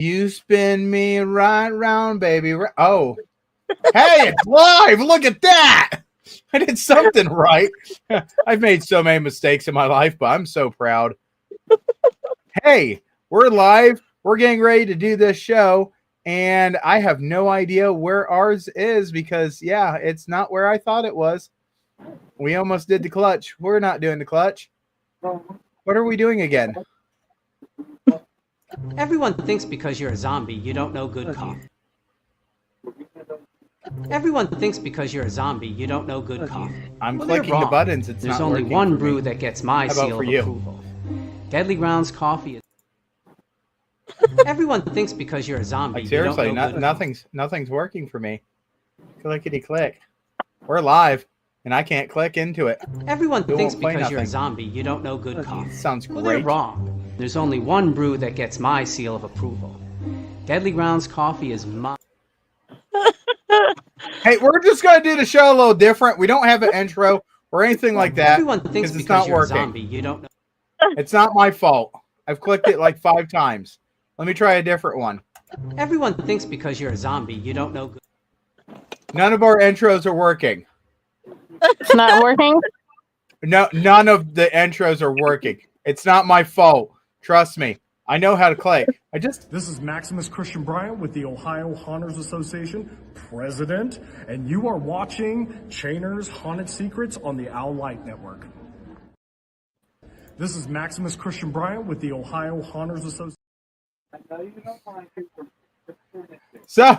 You spin me right round, baby. Oh, hey, it's live. Look at that. I did something right. I've made so many mistakes in my life, but I'm so proud. Hey, we're live. We're getting ready to do this show, and I have no idea where ours is because, yeah, it's not where I thought it was. We almost did the clutch. We're not doing the clutch. What are we doing again? Everyone thinks because you're a zombie, you don't know good coffee. Everyone thinks because you're a zombie, you don't know good coffee. I'm clicking the buttons. It's There's not only working one for brew me. that gets my How about seal for of you? approval. Deadly Grounds coffee is... Everyone thinks because you're a zombie, Like, you don't seriously, know good nothing's working for me. Clickety click. We're live, and I can't click into it. Everyone thinks won't play because you're a nothing. zombie, you don't know good coffee. Sounds Well, they're great. wrong. There's only one brew that gets my seal of approval. Deadly Grounds coffee is my... Hey, we're just gonna do the show a little different. We don't have an intro or anything like that. Everyone thinks it's because not you're working. a zombie, you don't know. It's not my fault. I've clicked it like 5 times. Let me try a different one. Everyone thinks because you're a zombie, you don't know good. None of our intros are working. It's not working? No, none of the intros are working. It's not my fault. Trust me. I know how to click. This is Maximus Christian Bryant with the Ohio Haunters Association, president, and you are watching Chainer's Haunted Secrets on the Owl Light Network. This is Maximus Christian Bryant with the Ohio Haunters Association. So,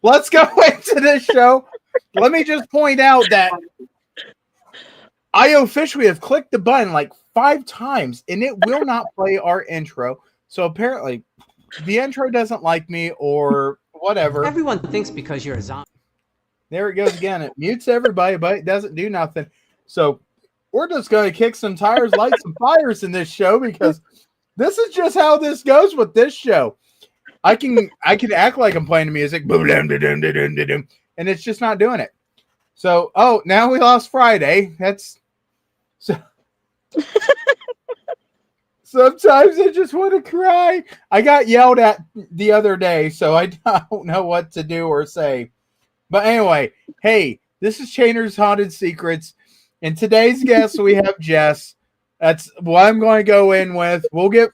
let's go into this show. Let me just point out that I officially have clicked the button like 5 times, and it will not play our intro. So apparently, the intro doesn't like me or whatever. Everyone thinks because you're a zombie. There it goes again. It mutes everybody, but it doesn't do nothing. So we're just going to kick some tires, light some fires in this show because this is just how this goes with this show. I can act like I'm playing the music, and it's just not doing it. So, oh, now we lost Friday. That's so. Sometimes I just want to cry. I got yelled at the other day, so I don't know what to do or say. But anyway, hey, this is Chainer's Haunted Secrets. And today's guest, we have Jess. That's what I'm going to go in with. We'll get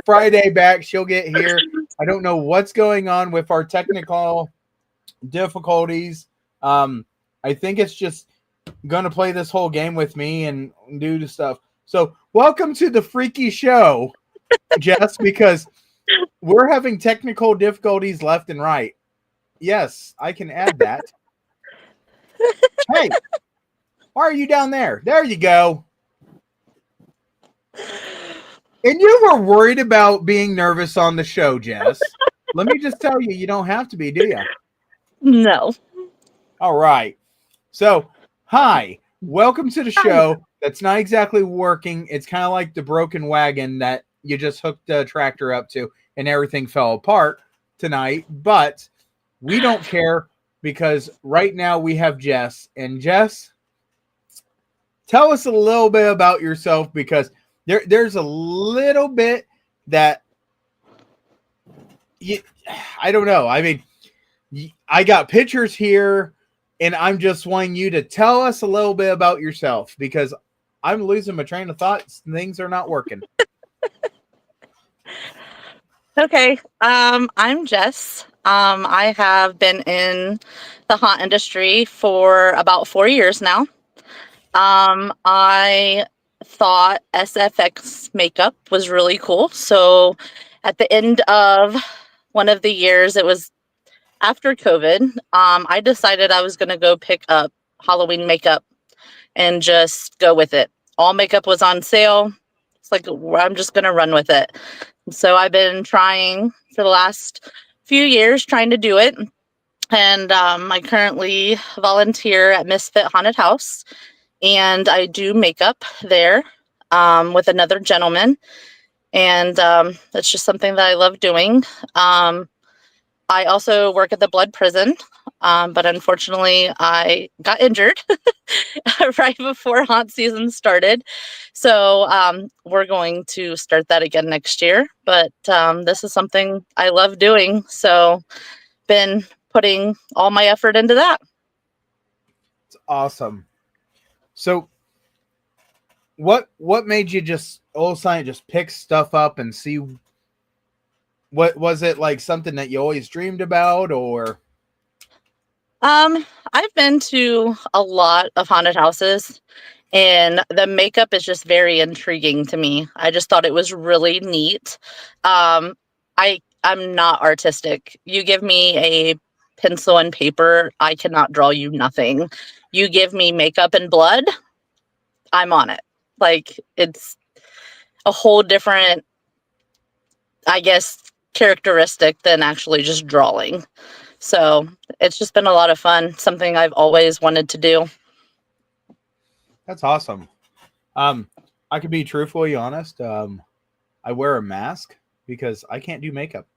Friday back. She'll get here. I don't know what's going on with our technical difficulties. I think it's just going to play this whole game with me and do the stuff. So welcome to the freaky show, Jess, because we're having technical difficulties left and right. Yes, I can add that. Hey, why are you down there? There you go. And you were worried about being nervous on the show, Jess. Let me just tell you, you don't have to be, do you? No. All right. So, hi. Welcome to the show. That's not exactly working. It's kind of like the broken wagon that you just hooked the tractor up to and everything fell apart tonight. But we don't care because right now we have Jess. And Jess, tell us a little bit about yourself because there's a little bit that I don't know. I mean, I got pictures here and I'm just wanting you to tell us a little bit about yourself because I'm losing my train of thought. Things are not working. Okay. I'm Jess. I have been in the haunt industry for about 4 years now. I thought SFX makeup was really cool. So at the end of one of the years, it was after COVID, I decided I was going to go pick up Halloween makeup and just go with it. All makeup was on sale. It's like, I'm just going to run with it. So I've been trying for the last few years trying to do it. And I currently volunteer at Misfit Haunted House. And I do makeup there with another gentleman. And that's just something that I love doing. I also work at the Blood Prison. But unfortunately, I got injured right before haunt season started. So we're going to start that again next year. But this is something I love doing. So been putting all my effort into that. It's awesome. So what made you just all of a sudden just pick stuff up and see? What was it, like something that you always dreamed about, or? I've been to a lot of haunted houses, and the makeup is just very intriguing to me. I just thought it was really neat. I'm not artistic. You give me a pencil and paper, I cannot draw you nothing. You give me makeup and blood, I'm on it. Like, it's a whole different, I guess, characteristic than actually just drawing. So it's just been a lot of fun. Something I've always wanted to do. That's awesome. I could be truthfully honest. I wear a mask because I can't do makeup.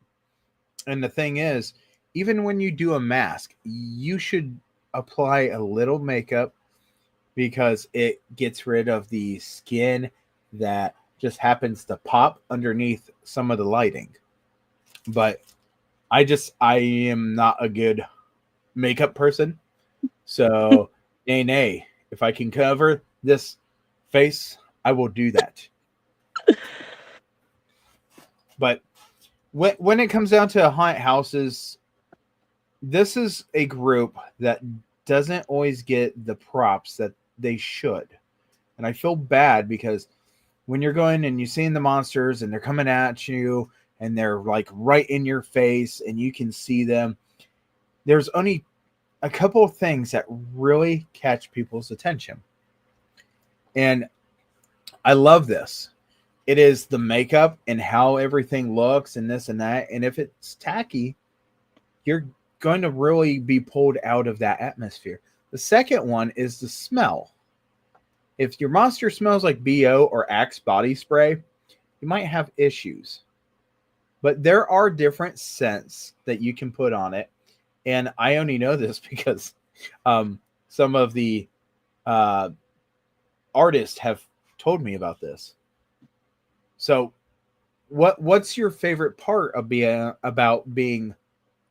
And the thing is, even when you do a mask, you should apply a little makeup because it gets rid of the skin that just happens to pop underneath some of the lighting. But I am not a good makeup person. So, nay, if I can cover this face, I will do that. But when it comes down to haunted houses, this is a group that doesn't always get the props that they should. And I feel bad because when you're going and you're seeing the monsters and they're coming at you and they're like right in your face and you can see them, there's only a couple of things that really catch people's attention. And I love this. It is the makeup and how everything looks and this and that. And if it's tacky, you're going to really be pulled out of that atmosphere. The second one is the smell. If your monster smells like BO or Axe body spray, you might have issues. But there are different scents that you can put on it. And I only know this because some of the artists have told me about this. So what's your favorite part of being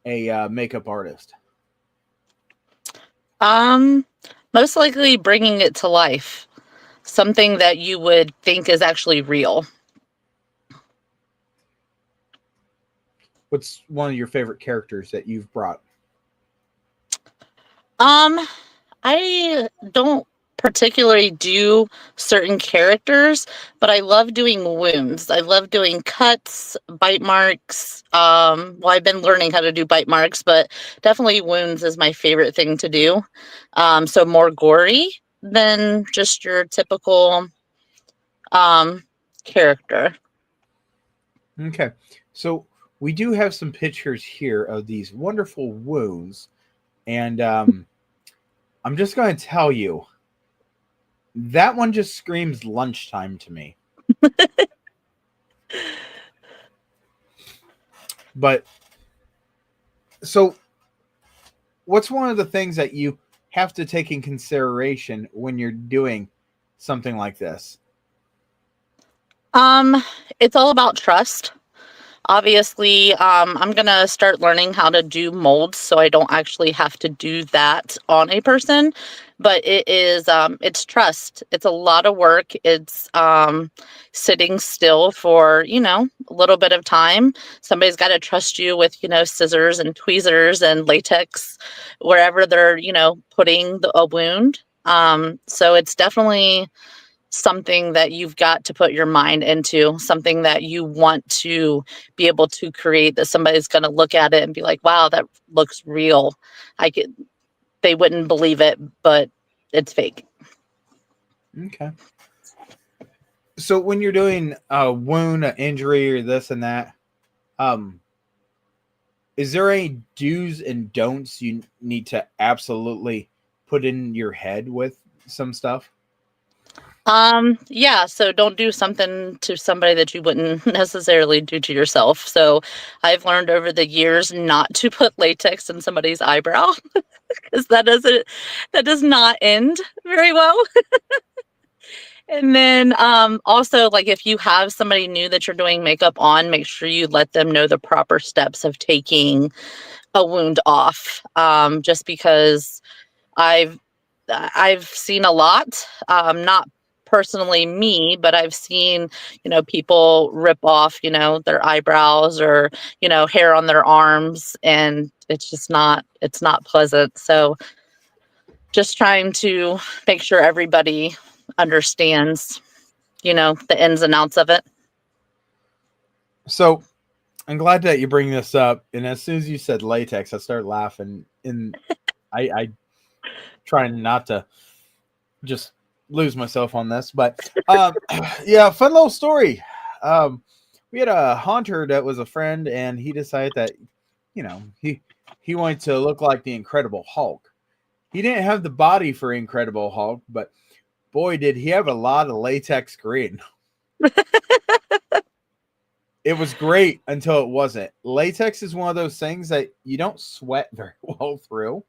a makeup artist? Most likely bringing it to life. Something that you would think is actually real. What's one of your favorite characters that you've brought? I don't particularly do certain characters, but I love doing wounds. I love doing cuts, bite marks. Well, I've been learning how to do bite marks, but definitely wounds is my favorite thing to do. So more gory than just your typical character. Okay. So we do have some pictures here of these wonderful wounds. And I'm just going to tell you, that one just screams lunchtime to me. But so what's one of the things that you have to take in consideration when you're doing something like this? It's all about trust. Obviously, I'm going to start learning how to do molds so I don't actually have to do that on a person. But it's trust. It's a lot of work. It's sitting still for, a little bit of time. Somebody's got to trust you with, scissors and tweezers and latex, wherever they're, putting a wound. So it's definitely something that you've got to put your mind into, something that you want to be able to create, that somebody's going to look at it and be like, wow, that looks real. They wouldn't believe it, but it's fake. Okay. So when you're doing a wound, an injury, or this and that, is there any do's and don'ts you need to absolutely put in your head with some stuff? Yeah, so don't do something to somebody that you wouldn't necessarily do to yourself. So I've learned over the years not to put latex in somebody's eyebrow because that does not end very well. And then also, like, if you have somebody new that you're doing makeup on, make sure you let them know the proper steps of taking a wound off. Just because I've I've seen a lot, not personally me, but I've seen, people rip off, their eyebrows or, hair on their arms, and it's not pleasant. So just trying to make sure everybody understands, the ins and outs of it. So I'm glad that you bring this up. And as soon as you said latex, I started laughing. And I try not to just lose myself on this. But yeah, fun little story. We had a haunter that was a friend, and he decided that, he wanted to look like the Incredible Hulk. He didn't have the body for Incredible Hulk, but boy, did he have a lot of latex green. It was great until it wasn't. Latex is one of those things that you don't sweat very well through.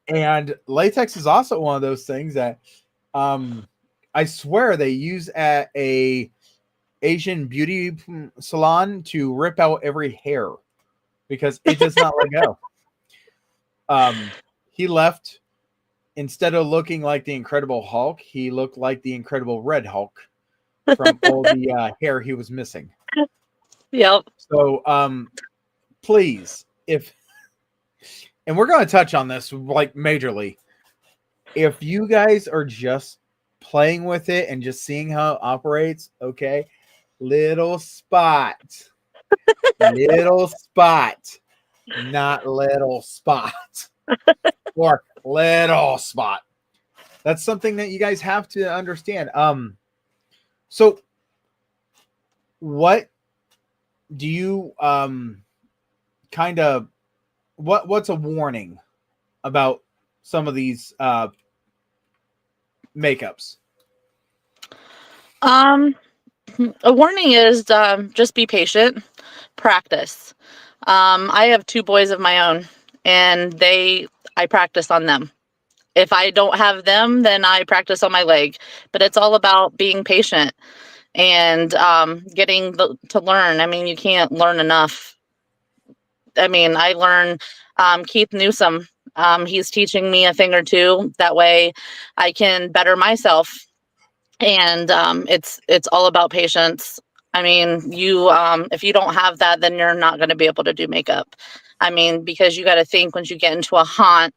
And latex is also one of those things that I swear they use at a Asian beauty salon to rip out every hair because it does not let go. He left, instead of looking like the Incredible Hulk, he looked like the Incredible Red Hulk from all the hair he was missing. Yep. So please, and we're going to touch on this like majorly, if you guys are just playing with it and just seeing how it operates, okay, little spot, not little spot, or little spot. That's something that you guys have to understand. So what do you kind of what's a warning about some of these makeups? A warning is just be patient, practice. I have 2 boys of my own, and I practice on them. If I don't have them, then I practice on my leg. But it's all about being patient and getting to learn. I mean, you can't learn enough. I mean, I learn Keith Newsom. He's teaching me a thing or two. That way I can better myself. And it's all about patience. I mean, you if you don't have that, then you're not going to be able to do makeup. I mean, because you got to think, once you get into a haunt,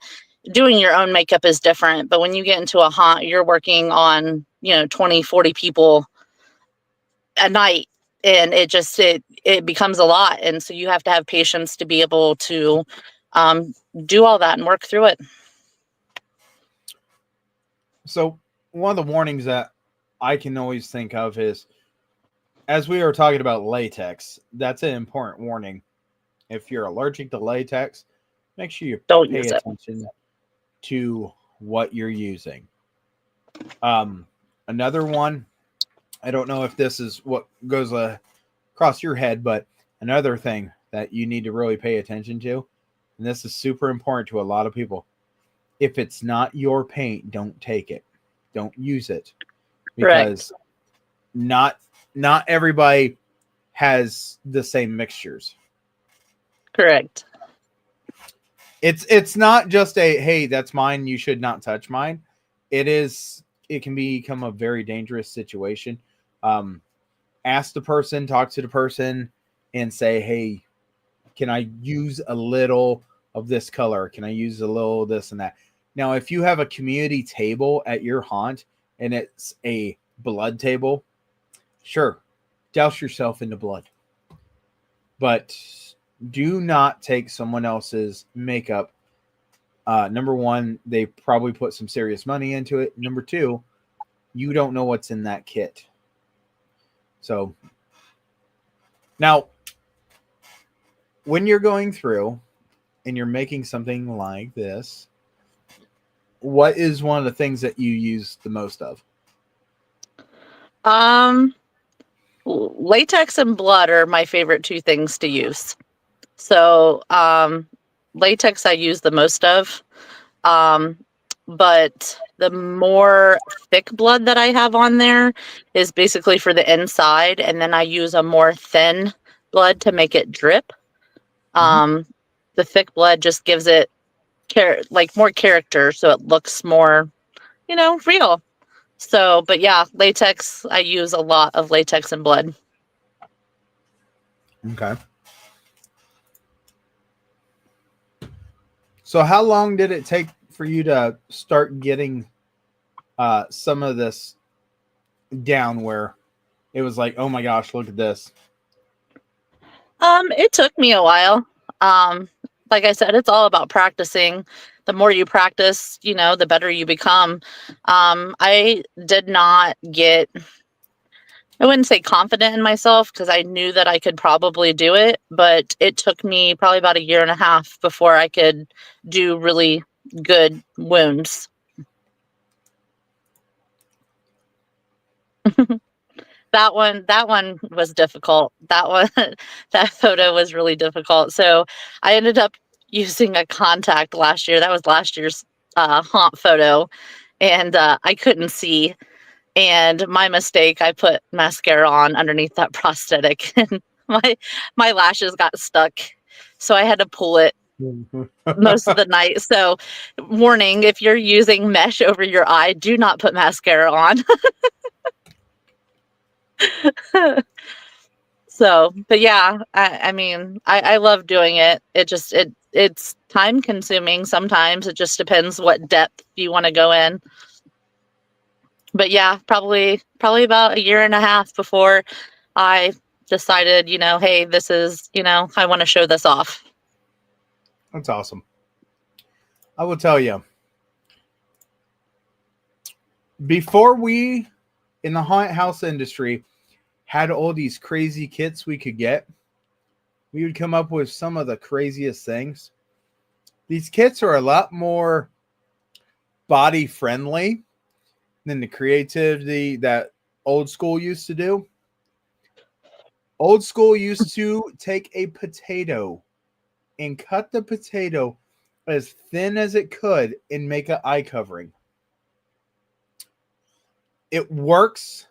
doing your own makeup is different. But when you get into a haunt, you're working on, 20, 40 people a night, and it becomes a lot. And so you have to have patience to be able to do all that and work through it. So one of the warnings that I can always think of is, as we were talking about latex, that's an important warning. If you're allergic to latex, make sure you Don't pay use it. attention to what you're using. Another one, I don't know if this is what goes across your head, but another thing that you need to really pay attention to, and this is super important to a lot of people, if it's not your paint, don't take it. Don't use it. Because not everybody has the same mixtures. Correct. It's not just a, hey, that's mine, you should not touch mine. It can become a very dangerous situation. Ask the person, talk to the person, and say, hey, can I use a little of this color? Can I use a little of this and that? Now, if you have a community table at your haunt and it's a blood table, sure, douse yourself into blood. But do not take someone else's makeup. Number one, they probably put some serious money into it. Number two, you don't know what's in that kit. So now, when you're going through and you're making something like this, what is one of the things that you use the most of? Latex and blood are my favorite two things to use. So, latex I use the most of. But the more thick blood that I have on there is basically for the inside, and then I use a more thin blood to make it drip. The thick blood just gives it more character, so it looks more, real. So, but yeah, latex, I use a lot of latex and blood. Okay. So how long did it take for you to start getting some of this down where it was like, oh my gosh, look at this? It took me a while. Like I said, it's all about practicing. The more you practice, the better you become. I did not get, I wouldn't say confident in myself because I knew that I could probably do it, but it took me probably about 1.5 years before I could do really good wounds. That one was difficult. That photo was really difficult. So I ended up using a contact last year. That was last year's haunt photo, and I couldn't see. And my mistake, I put mascara on underneath that prosthetic, and my lashes got stuck. So I had to pull it most of the night. So warning, if you're using mesh over your eye, do not put mascara on. So, but yeah, I mean, I love doing it. It's time consuming sometimes. It just depends what depth you want to go in. But yeah, probably about 1.5 years before I decided, hey, this is, I want to show this off. That's awesome. I will tell you, before we in the haunted house industry had all these crazy kits we could get, we would come up with some of the craziest things. These kits are a lot more body friendly than the creativity that old school used to do. Old school used to take a potato and cut the potato as thin as it could and make an eye covering. It works,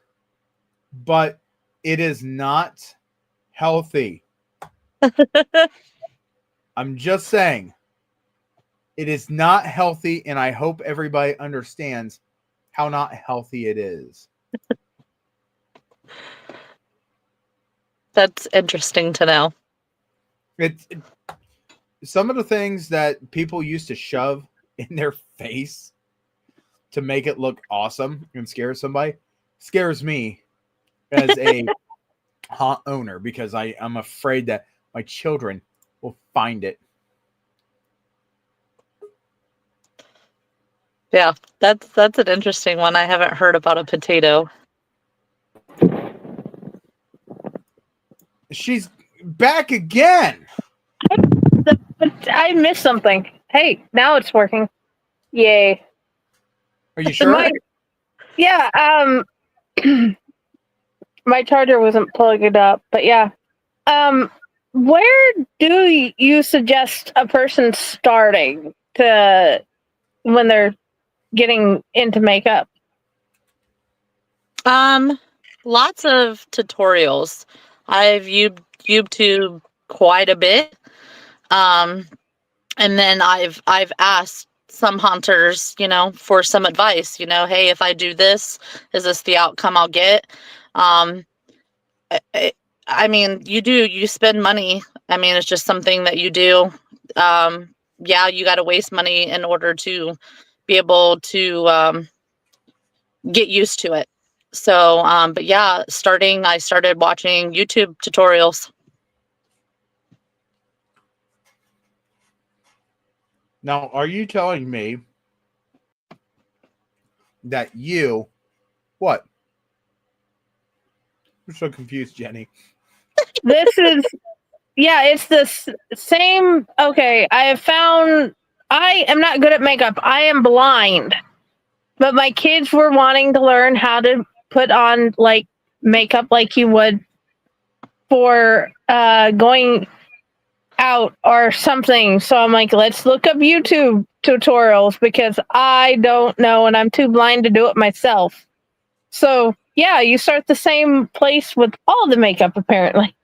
but it is not healthy. I'm just saying, it is not healthy, and I hope everybody understands how not healthy it is. That's interesting to know. Some of the things that people used to shove in their face to make it look awesome and scare somebody scares me as a haunt owner, because I'm afraid that my children will find it. Yeah, that's an interesting one. I haven't heard about a potato. She's back again. I missed something. Hey, now it's working. Yay. Are you sure? Yeah, my charger wasn't plugged up, but yeah. Where do you suggest a person starting to when they're getting into makeup? Lots of tutorials. I've YouTube quite a bit. And then I've asked some hunters, for some advice, hey, if I do this, is this the outcome I'll get? I mean, you spend money. I mean, it's just something that you do. Yeah, you got to waste money in order to be able to get used to it. So, but yeah, I started watching YouTube tutorials. Now, are you telling me that what? I'm so confused, Jenny. It's the same. Okay, I have found I am not good at makeup. I am blind, but my kids were wanting to learn how to put on like makeup like you would for going out or something. So I'm like, let's look up YouTube tutorials because I don't know and I'm too blind to do it myself. So yeah, you start the same place with all the makeup apparently.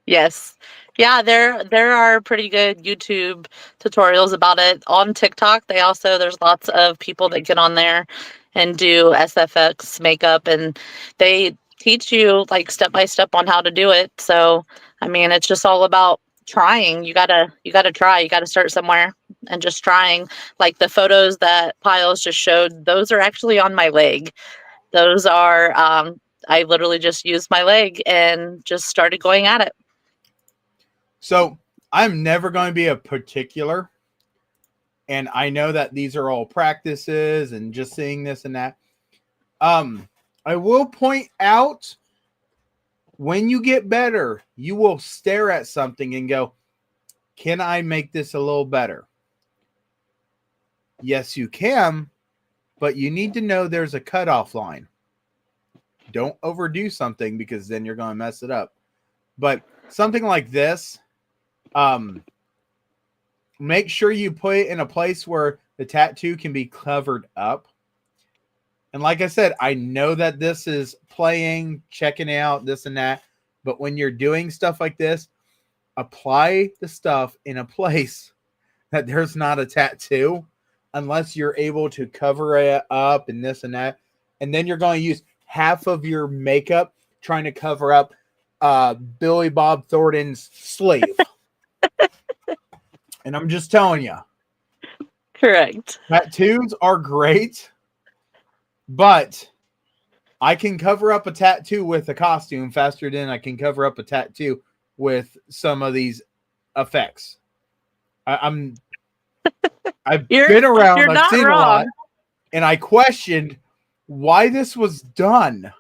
Yes. Yeah, there are pretty good YouTube tutorials about it. On TikTok, there's lots of people that get on there and do SFX makeup, and they teach you like step by step on how to do it. So, I mean, it's just all about trying. You gotta try. You gotta start somewhere and just trying. Like the photos that Piles just showed, those are actually on my leg. Those are I literally just used my leg and just started going at it. So I'm never going to be a particular, and I know that these are all practices and just seeing this and that. I will point out, when you get better, you will stare at something and go, can I make this a little better? Yes, you can, but you need to know there's a cutoff line. Don't overdo something because then you're going to mess it up. But something like this, make sure you put it in a place where the tattoo can be covered up. And like I said, I know that this is playing, checking out, this and that. But when you're doing stuff like this, apply the stuff in a place that there's not a tattoo, unless you're able to cover it up and this and that. And then you're going to use half of your makeup trying to cover up Billy Bob Thornton's sleeve. And I'm just telling you. Correct. Tattoos are great, but I can cover up a tattoo with a costume faster than I can cover up a tattoo with some of these effects. I've been around, I've seen a lot, and I questioned why this was done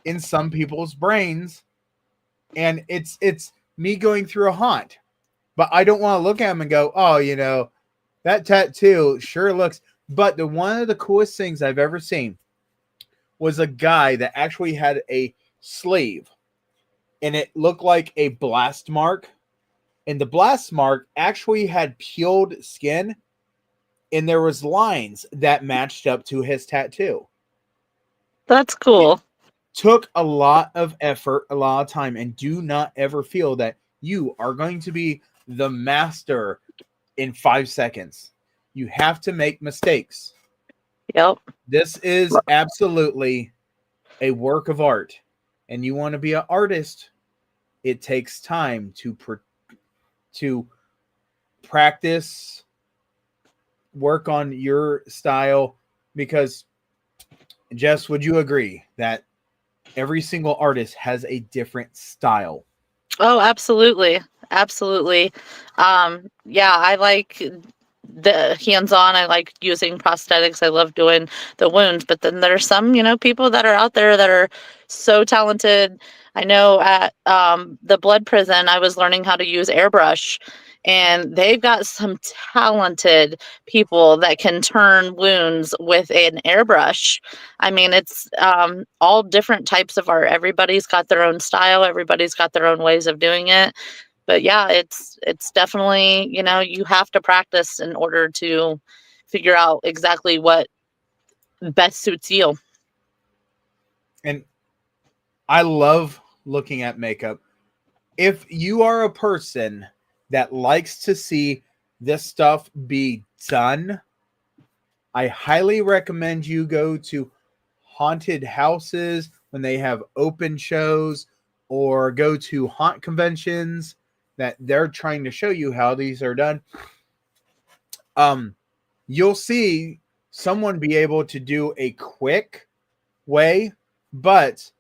in some people's brains. And it's me going through a haunt. But I don't want to look at them and go, oh, you know, that tattoo sure looks. But one of the coolest things I've ever seen was a guy that actually had a sleeve, and it looked like a blast mark. And the blast mark actually had peeled skin, and there was lines that matched up to his tattoo. That's cool. It took a lot of effort, a lot of time, and do not ever feel that you are going to be the master in 5 seconds. You have to make mistakes. Yep. This is absolutely a work of art, and you want to be an artist. It takes time to practice, work on your style, because Jess, would you agree that every single artist has a different style? Oh, absolutely. Absolutely. Yeah, I like the hands-on. I like using prosthetics. I love doing the wounds, but then there's some, people that are out there that are so talented. I know at the blood prison, I was learning how to use airbrush, and they've got some talented people that can turn wounds with an airbrush. I mean, it's all different types of art. Everybody's got their own style. Everybody's got their own ways of doing it. But yeah, it's definitely, you have to practice in order to figure out exactly what best suits you. And I love looking at makeup. If you are a person that likes to see this stuff be done, I highly recommend you go to haunted houses when they have open shows, or go to haunt conventions that they're trying to show you how these are done. You'll see someone be able to do a quick way, but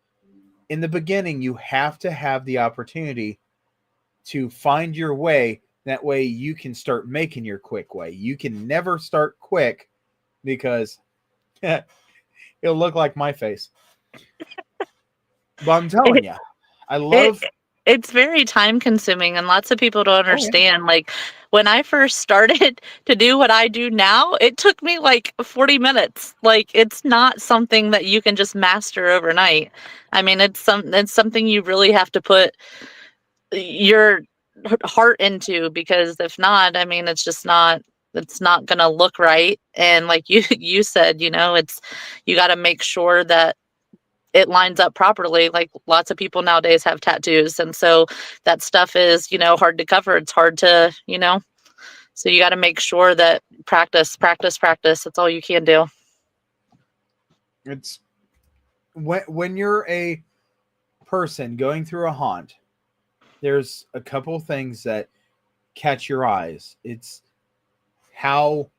in the beginning, you have to have the opportunity to find your way. That way you can start making your quick way. You can never start quick, because it'll look like my face. But I'm telling you, I love it's very time consuming, and lots of people don't Oh, yeah. understand. Like, when I first started to do what I do now, it took me like 40 minutes. Like, it's not something that you can just master overnight. I mean, it's something you really have to put your heart into, because if not, I mean, it's not going to look right. And like you said, you got to make sure that it lines up properly. Like, lots of people nowadays have tattoos, and so that stuff is, hard to cover. It's hard to, so you got to make sure that practice. That's all you can do. It's when you're a person going through a haunt, there's a couple things that catch your eyes. It's how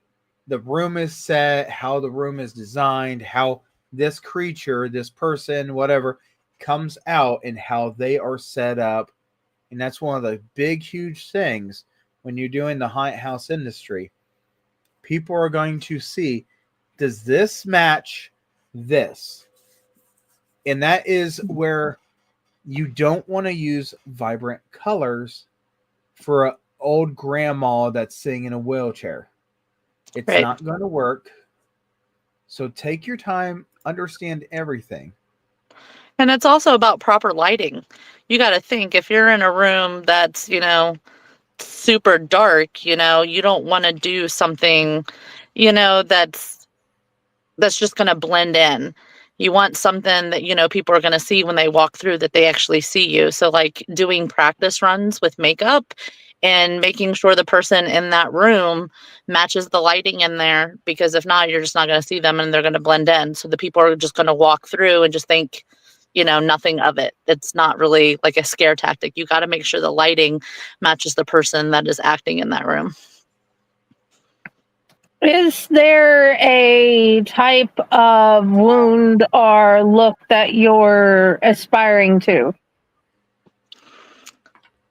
the room is set, how the room is designed, how this creature, this person, whatever, comes out, and how they are set up. And that's one of the big, huge things when you're doing the haunted house industry. People are going to see, does this match this? And that is where you don't want to use vibrant colors for an old grandma that's sitting in a wheelchair. It's Right. not going to work. So take your time, understand everything. And it's also about proper lighting. You got to think, if you're in a room that's, super dark, you don't want to do something, that's just going to blend in. You want something that, people are going to see when they walk through, that they actually see you. So like doing practice runs with makeup and making sure the person in that room matches the lighting in there, because if not, you're just not going to see them and they're going to blend in. So the people are just going to walk through and just think, nothing of it. It's not really like a scare tactic. You got to make sure the lighting matches the person that is acting in that room. Is there a type of wound or look that you're aspiring to?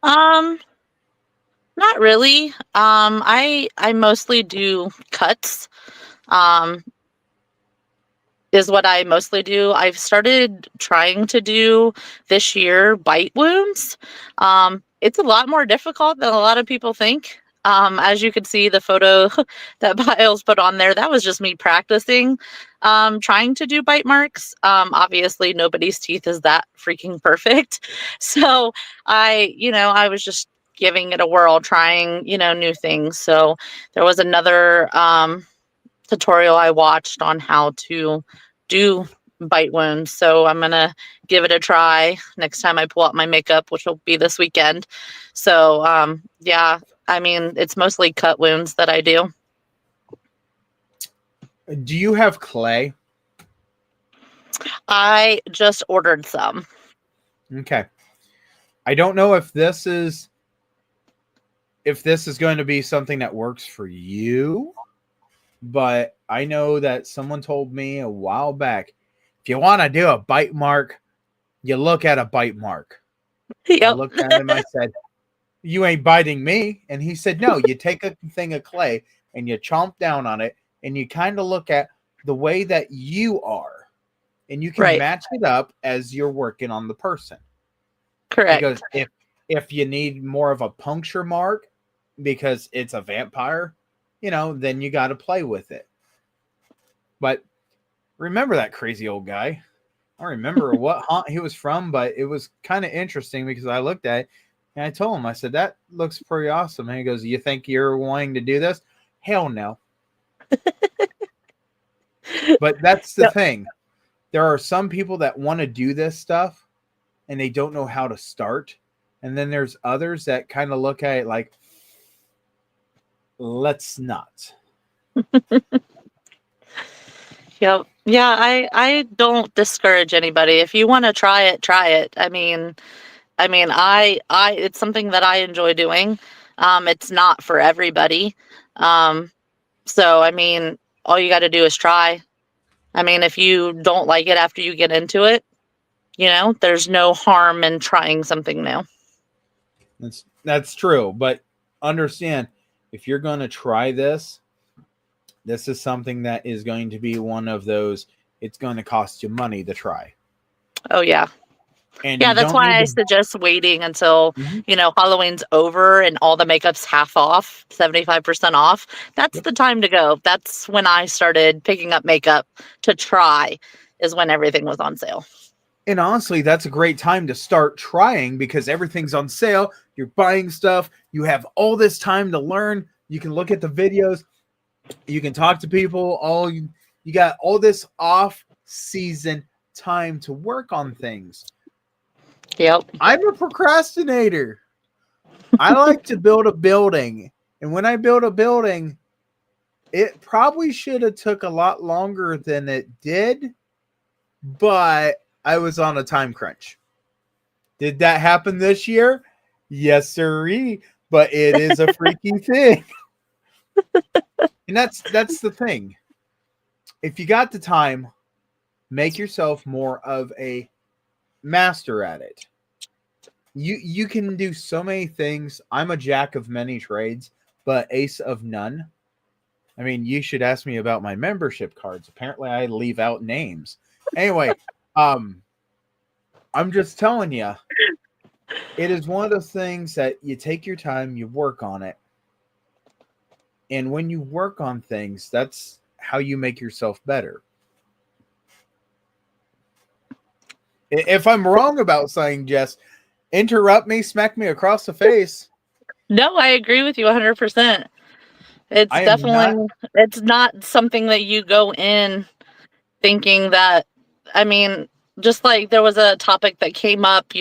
Not really. I mostly do cuts. Is what I mostly do. I've started trying to do this year bite wounds. It's a lot more difficult than a lot of people think. As you can see, the photo that Biles put on there, that was just me practicing, trying to do bite marks. Obviously, nobody's teeth is that freaking perfect. So I was just giving it a whirl, trying, new things. So there was another tutorial I watched on how to do bite wounds. So I'm going to give it a try next time I pull out my makeup, which will be this weekend. So, yeah, I mean, it's mostly cut wounds that I do. Do you have clay? I just ordered some. Okay. I don't know if this is going to be something that works for you, but I know that someone told me a while back, if you want to do a bite mark, you look at a bite mark. Yep. I looked at him, I said, you ain't biting me. And he said, no, you take a thing of clay and you chomp down on it, and you kind of look at the way that you are, and you can match it up as you're working on the person. Correct. Because if you need more of a puncture mark because it's a vampire, then you got to play with it. But remember that crazy old guy. I don't remember what haunt he was from, but it was kind of interesting because I looked at it and I told him, I said, that looks pretty awesome. And he goes, you think you're wanting to do this? Hell no. But that's the thing. There are some people that want to do this stuff and they don't know how to start. And then there's others that kind of look at it like, let's not. Yep. Yeah, I don't discourage anybody. If you want to try it, try it. I mean, I it's something that I enjoy doing. It's not for everybody. So I mean, all you got to do is try. I mean, if you don't like it after you get into it, there's no harm in trying something new. That's true, but understand, if you're going to try this is something that is going to be one of those, it's going to cost you money to try. Oh, yeah. And Yeah, you that's don't why need I to. suggest waiting until, Mhm. Halloween's over and all the makeup's half off, 75% off. That's Yep. the time to go. That's when I started picking up makeup to try, is when everything was on sale. And honestly, that's a great time to start trying because everything's on sale. You're buying stuff. You have all this time to learn. You can look at the videos. You can talk to people. You got all this off season time to work on things. Yep. I'm a procrastinator. I like to build a building. And when I build a building, it probably should have took a lot longer than it did, but I was on a time crunch. Did that happen this year? Yes, sirree. But it is a freaky thing. And that's the thing. If you got the time, make yourself more of a master at it. You can do so many things. I'm a jack of many trades, but ace of none. I mean, you should ask me about my membership cards. Apparently, I leave out names. Anyway, I'm just telling you, it is one of those things that you take your time, you work on it. And when you work on things, that's how you make yourself better. If I'm wrong about something, Jess, interrupt me, smack me across the face. No, I agree with you 100%. It's I am not. it's not something that you go in thinking that, I mean, just like there was a topic that came up,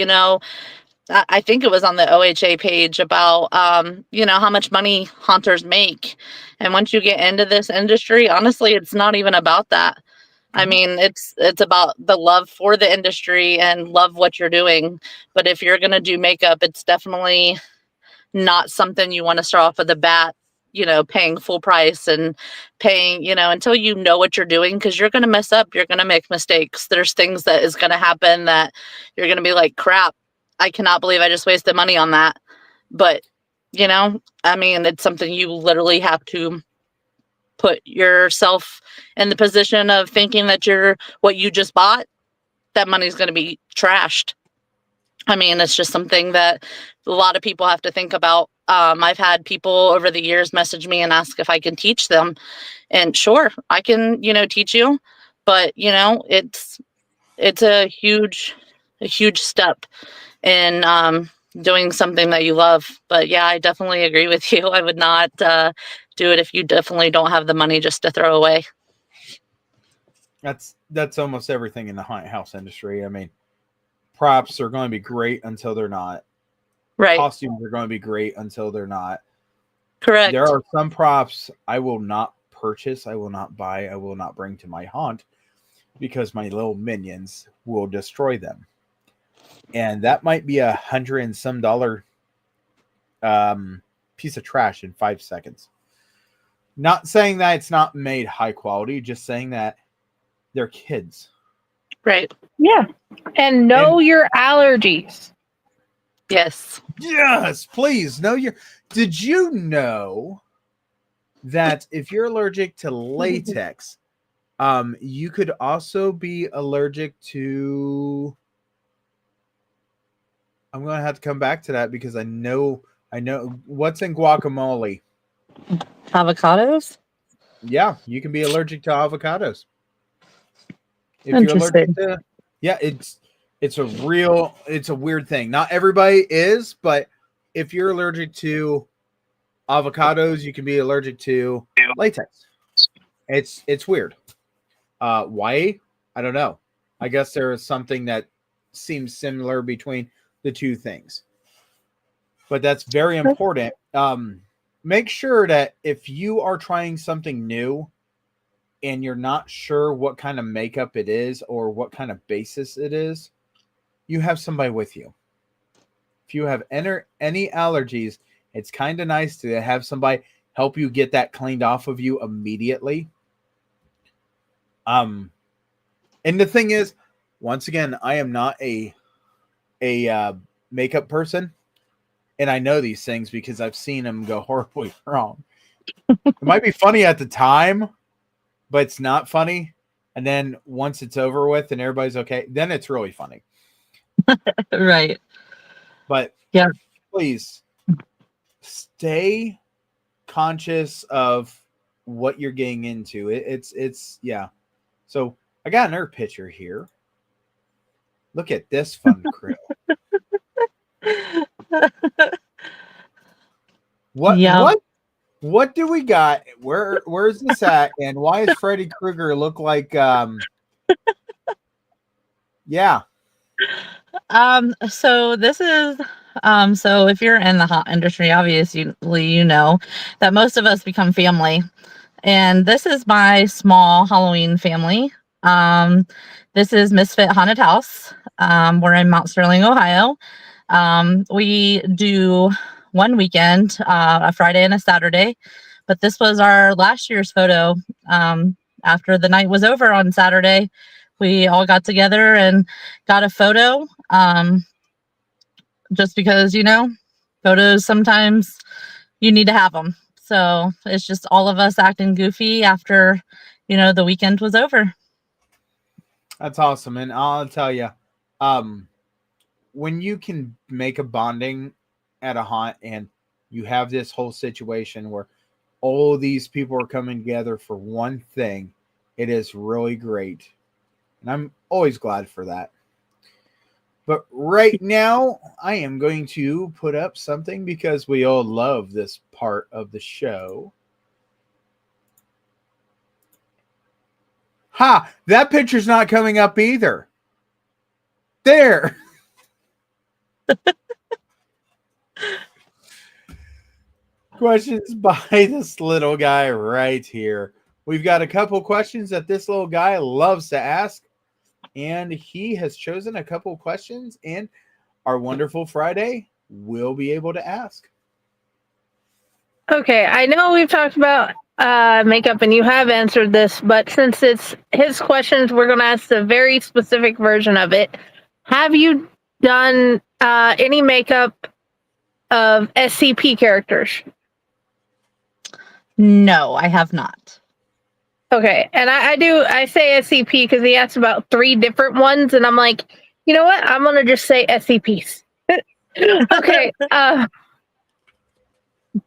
I think it was on the OHA page about, how much money haunters make. And once you get into this industry, honestly, it's not even about that. I mean, it's about the love for the industry and love what you're doing. But if you're going to do makeup, it's definitely not something you want to start off with the bat, paying full price and paying, until you know what you're doing, because you're going to mess up. You're going to make mistakes. There's things that is going to happen that you're going to be like, crap, I cannot believe I just wasted money on that. But, I mean, it's something you literally have to put yourself in the position of thinking that what you just bought, that money's going to be trashed. I mean, it's just something that a lot of people have to think about. I've had people over the years message me and ask if I can teach them. And sure, I can, teach you. But, it's a huge step in doing something that you love. But yeah, I definitely agree with you. I would not do it if you definitely don't have the money just to throw away. That's almost everything in the haunted house industry. I mean, props are going to be great until they're not. Right. Costumes are going to be great until they're not. Correct. There are some props I will not purchase, I will not buy, I will not bring to my haunt because my little minions will destroy them. And that might be $100 and some piece of trash in 5 seconds. Not saying that it's not made high quality, just saying that they're kids. Right. Yeah. And know your allergies. Yes. Yes, please know your. Did you know that if you're allergic to latex, you could also be allergic to. I'm gonna have to come back to that because I know what's in guacamole. Avocados? Yeah, you can be allergic to avocados. If you're Interesting. allergic to, yeah, it's a weird thing. Not everybody is, but if you're allergic to avocados, you can be allergic to latex. It's weird. Why? I don't know. I guess there is something that seems similar between the two things. But that's very important. Make sure that if you are trying something new and you're not sure what kind of makeup it is or what kind of basis it is, you have somebody with you. If you have any allergies, it's kind of nice to have somebody help you get that cleaned off of you immediately. And the thing is, once again, I am not a makeup person, and I know these things because I've seen them go horribly wrong. It might be funny at the time, but it's not funny. And then once it's over with and everybody's okay, then it's really funny. Right. But Yeah. please stay conscious of what you're getting into. It's yeah. So I got another picture here. Look at this fun crew. Yeah. What do we got? Where's this at? And why does Freddy Krueger look like yeah. So this is so if you're in the haunt industry, obviously you know that most of us become family. And this is my small Halloween family. This is Misfit Haunted House. We're in Mount Sterling, Ohio. We do one weekend, a Friday and a Saturday, but this was our last year's photo. After the night was over on Saturday, we all got together and got a photo. Just because, photos sometimes you need to have them. So it's just all of us acting goofy after, the weekend was over. That's awesome. And I'll tell you, when you can make a bonding at a haunt and you have this whole situation where all these people are coming together for one thing, it is really great. And I'm always glad for that. But right now, I am going to put up something because we all love this part of the show. Ha! That picture's not coming up either. There. Questions by this little guy right here. We've got a couple questions that this little guy loves to ask. And he has chosen a couple questions, and our wonderful Friday will be able to ask. Okay, I know we've talked about makeup, and you have answered this, but since it's his questions, we're going to ask a very specific version of it. Have you done any makeup of SCP characters? No, I have not. Okay, and I say SCP because he asked about 3 different ones, and I'm like, you know what? I'm gonna just say SCPs. Okay.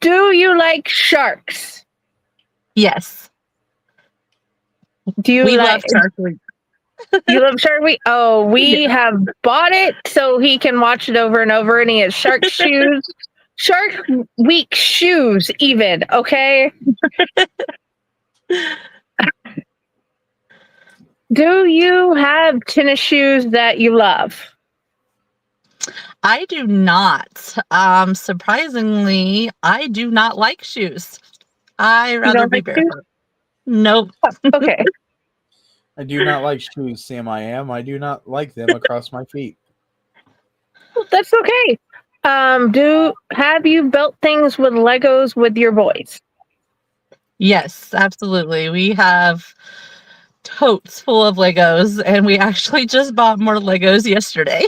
Do you like sharks? Yes. Do you We like love Shark Week. You love Shark Week? Oh, we have bought it so he can watch it over and over, and he has shark shoes. Shark Week shoes, even, okay? Do you have tennis shoes that you love? I do not. Surprisingly, I do not like shoes. I rather be barefoot. Nope. Okay. I do not like shoes, Sam. I do not like them across my feet. That's okay. Have you built things with Legos with your boys? Yes, absolutely. We have totes full of Legos, and we actually just bought more Legos yesterday.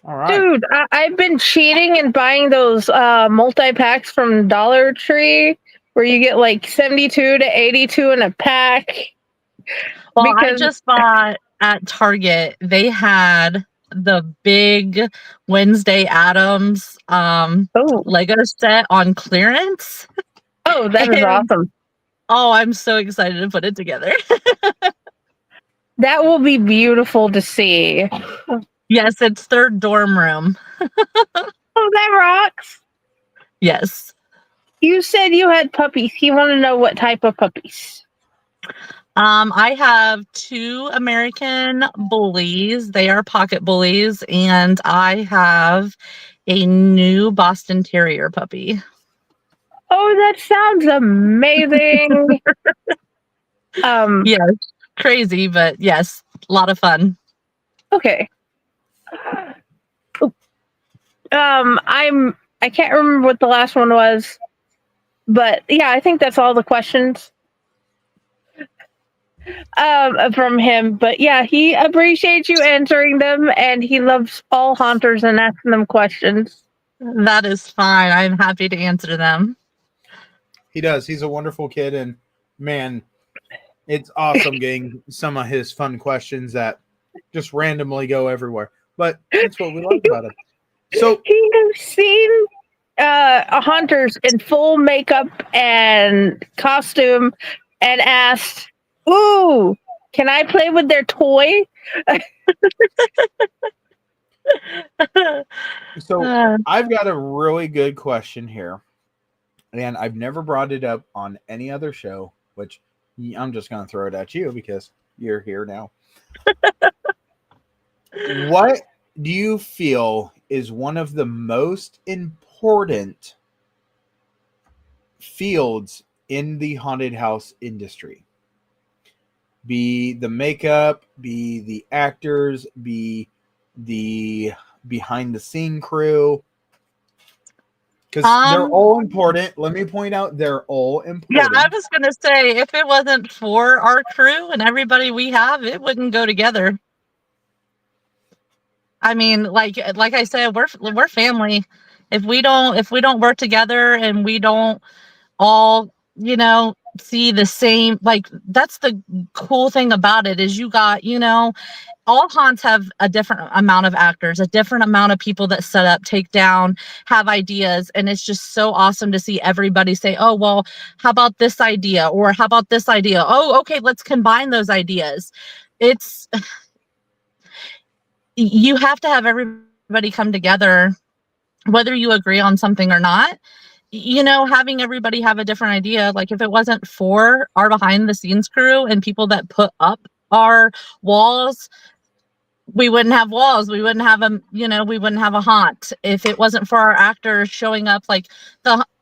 All right. Dude, I've been cheating and buying those multi-packs from Dollar Tree where you get like 72 to 82 in a pack. Well, I just bought at Target. They had the big Wednesday Addams Lego set on clearance. Oh, that is awesome. Oh, I'm so excited to put it together. That will be beautiful to see. Yes, it's their dorm room. Oh, that rocks. Yes. You said you had puppies. You want to know what type of puppies? I have 2 American bullies. They are pocket bullies, and I have a new Boston Terrier puppy. Oh, that sounds amazing. Yes, crazy, but yes, a lot of fun. Okay. I can't remember what the last one was, but yeah, I think that's all the questions from him. But yeah, he appreciates you answering them, and he loves all haunters and asking them questions. That is fine. I'm happy to answer them. He does. He's a wonderful kid, and man, it's awesome getting some of his fun questions that just randomly go everywhere. but that's what we like about it. So You've seen hunters in full makeup and costume and asked, "Ooh, can I play with their toy?" So I've got a really good question here, and I've never brought it up on any other show, which I'm just going to throw it at you because you're here now. What do you feel is one of the most important fields in the haunted house industry? Be the makeup, be the actors, be the behind the scene crew, because they're all important. Let me point out, they're all important. Yeah, I was gonna say, if it wasn't for our crew and everybody we have, it wouldn't go together. I mean, like I said, we're family. If we don't work together and we don't all, see the same, like, that's the cool thing about it is you got, all haunts have a different amount of actors, a different amount of people that set up, take down, have ideas. And it's just so awesome to see everybody say, oh, well, how about this idea? Or how about this idea? Oh, okay, let's combine those ideas. You have to have everybody come together, whether you agree on something or not. Having everybody have a different idea. Like, if it wasn't for our behind the scenes crew and people that put up our walls, we wouldn't have walls. We wouldn't have we wouldn't have a haunt. If it wasn't for our actors showing up, like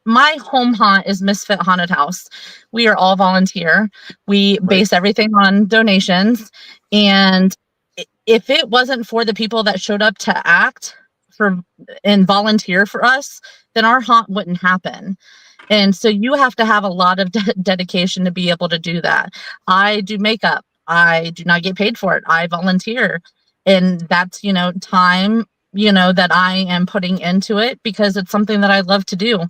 my home haunt is Misfit Haunted House. We are all volunteer. We base everything on donations. And if it wasn't for the people that showed up to act and volunteer for us, then our haunt wouldn't happen. And so you have to have a lot of dedication to be able to do that. I do makeup. I do not get paid for it. I volunteer. And that's, time, that I am putting into it because it's something that I love to do.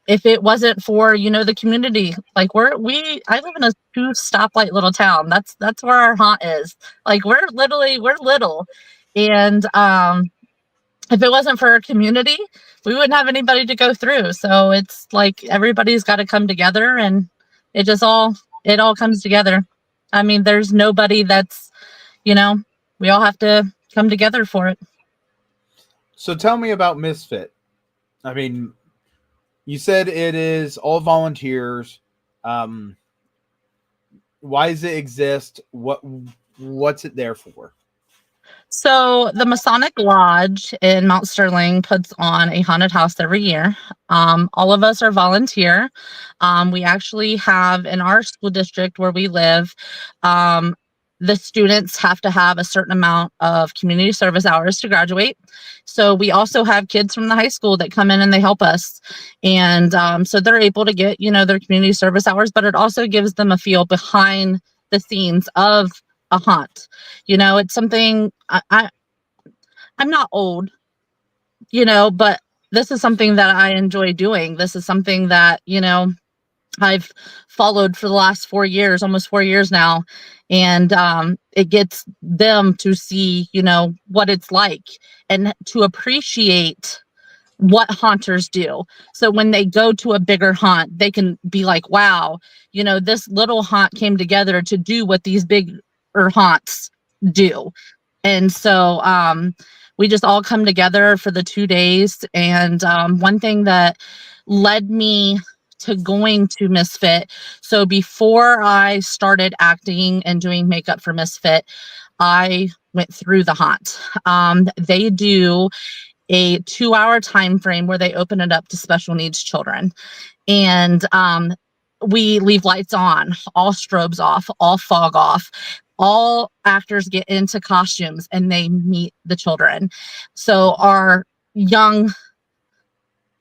If it wasn't for, the community, like I live in a 2 stoplight little town. That's where our haunt is. Like we're little. And, if it wasn't for our community, we wouldn't have anybody to go through. So it's like everybody's got to come together, and it all comes together. I mean, there's nobody that's, we all have to come together for it. So tell me about Misfit. I mean, you said it is all volunteers. Why does it exist? What's it there for? So the Masonic Lodge in Mount Sterling puts on a haunted house every year. All of us are volunteer. We actually have in our school district where we live, the students have to have a certain amount of community service hours to graduate. So we also have kids from the high school that come in and they help us. And so they're able to get, their community service hours, but it also gives them a feel behind the scenes of a haunt. It's something I'm not old, but this is something that I enjoy doing. This is something that, I've followed for the last 4 years, almost 4 years now. And it gets them to see, what it's like and to appreciate what haunters do. So when they go to a bigger haunt, they can be like, wow, this little haunt came together to do what these bigger haunts do. And so we just all come together for the 2 days. And one thing that led me to going to Misfit, so before I started acting and doing makeup for Misfit, I went through the haunt. They do a 2-hour time frame where they open it up to special needs children. And we leave lights on, all strobes off, all fog off. All actors get into costumes and they meet the children. So our young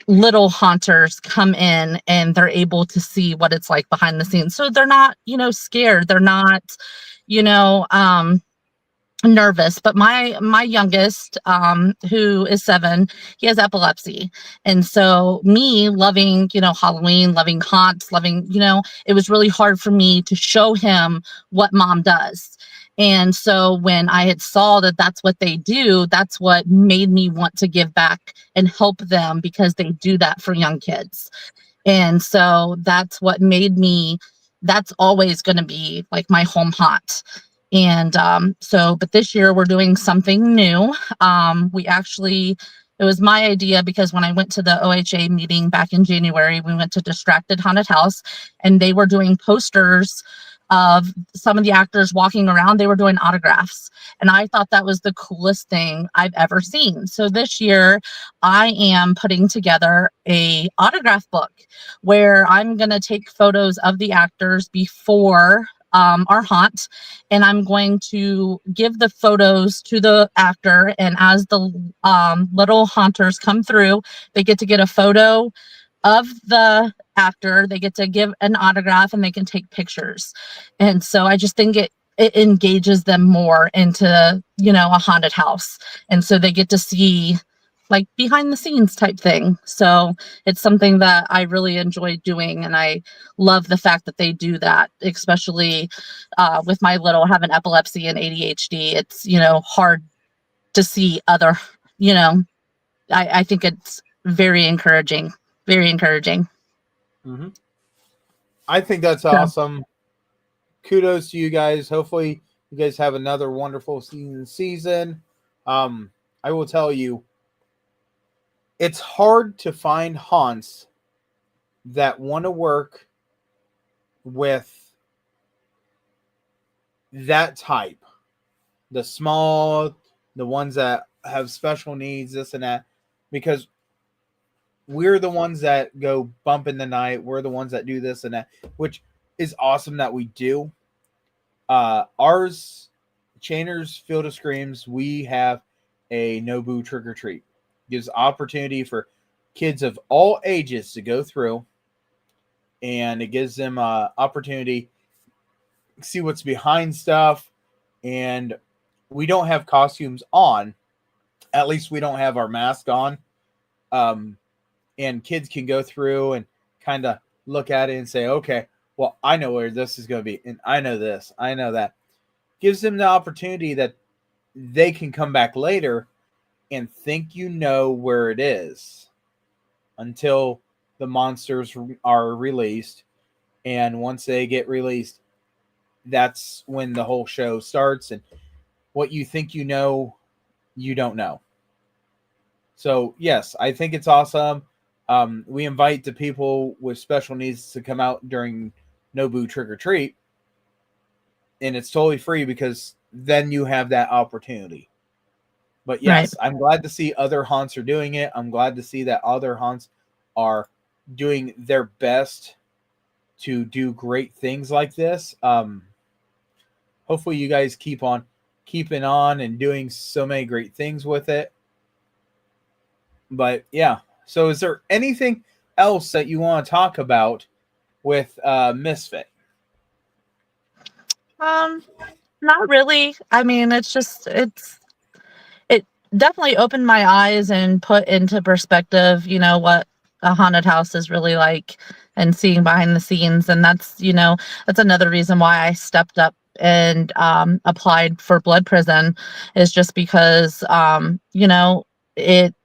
little haunters come in and they're able to see what it's like behind the scenes. So they're not, scared. They're not, nervous. But my youngest, who is 7, he has epilepsy. And so me loving, Halloween, loving haunts, loving, it was really hard for me to show him what mom does. And so when I had saw that that's what they do, that's what made me want to give back and help them, because they do that for young kids. And so that's what made me, that's always going to be like my home haunt. And but this year we're doing something new. It was my idea, because when I went to the OHA meeting back in January, we went to Distracted Haunted House, and they were doing posters of some of the actors walking around. They were doing autographs, and I thought that was the coolest thing I've ever seen. So this year I am putting together a autograph book where I'm going to take photos of the actors before our haunt, and I'm going to give the photos to the actor, and as the little haunters come through, they get to get a photo of the actor, they get to give an autograph, and they can take pictures. And so I just think it engages them more into, a haunted house, and so they get to see like behind the scenes type thing. So it's something that I really enjoy doing, and I love the fact that they do that, especially with my little having epilepsy and ADHD. It's, hard to see other, I think it's very encouraging. Very encouraging. Mm-hmm. I think that's awesome. Kudos to you guys. Hopefully you guys have another wonderful season. I will tell you, it's hard to find haunts that want to work with that type. The small, the ones that have special needs, this and that, because we're the ones that go bump in the night. We're the ones that do this and that, which is awesome that we do. Ours, Chainer's Field of Screams, we have a Nobu trick or treat. Gives opportunity for kids of all ages to go through, and it gives them opportunity to see what's behind stuff. And we don't have costumes on. At least we don't have our mask on. And kids can go through and kind of look at it and say, okay, well, I know where this is going to be, and I know this, I know that. Gives them the opportunity that they can come back later and think where it is until the monsters are released. And once they get released, that's when the whole show starts, and what you think you don't know. So yes, I think it's awesome. We invite the people with special needs to come out during Nobu Trick or Treat, and it's totally free, because then you have that opportunity. But yes, right. I'm glad to see other haunts are doing it. I'm glad to see that other haunts are doing their best to do great things like this. Hopefully you guys keep on keeping on and doing so many great things with it. But yeah, so is there anything else that you want to talk about with Misfit? Not really. I mean, it definitely opened my eyes and put into perspective, what a haunted house is really like, and seeing behind the scenes. And that's, that's another reason why I stepped up and applied for Blood Prison, is just because, it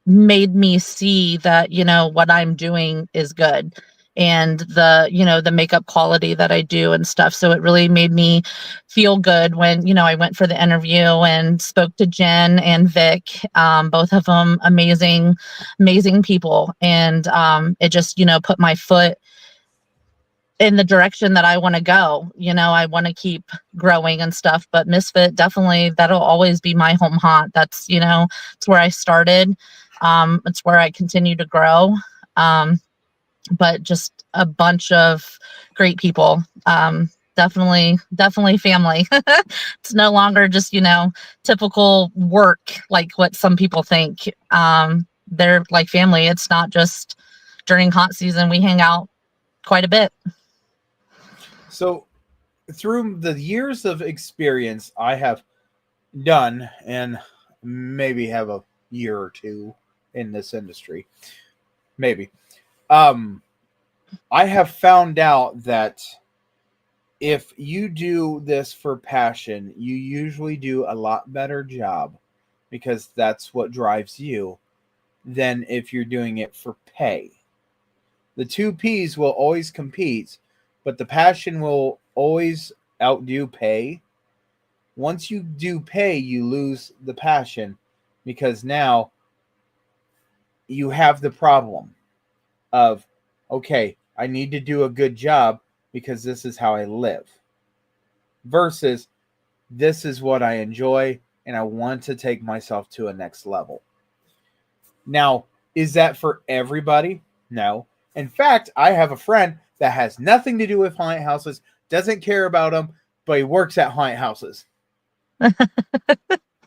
made me see that, what I'm doing is good, and the makeup quality that I do and stuff. So it really made me feel good when, I went for the interview and spoke to Jen and Vic, both of them amazing people. And it just, put my foot in the direction that I want to go. I want to keep growing and stuff, but Misfit, definitely, that'll always be my home haunt. That's, it's where I started. It's where I continue to grow. But just a bunch of great people. Definitely family. It's no longer just, typical work, like what some people think. They're like family. It's not just during haunt season. We hang out quite a bit. So through the years of experience I have done, and maybe have a year or two in this industry, maybe, I have found out that if you do this for passion, you usually do a lot better job because that's what drives you than if you're doing it for pay. The two P's will always compete, but the passion will always outdo pay. Once you do pay, you lose the passion because now you have the problem of, okay, I need to do a good job because this is how I live. Versus, this is what I enjoy and I want to take myself to a next level. Now, is that for everybody? No. In fact, I have a friend that has nothing to do with haunted houses, doesn't care about them, but he works at haunted houses.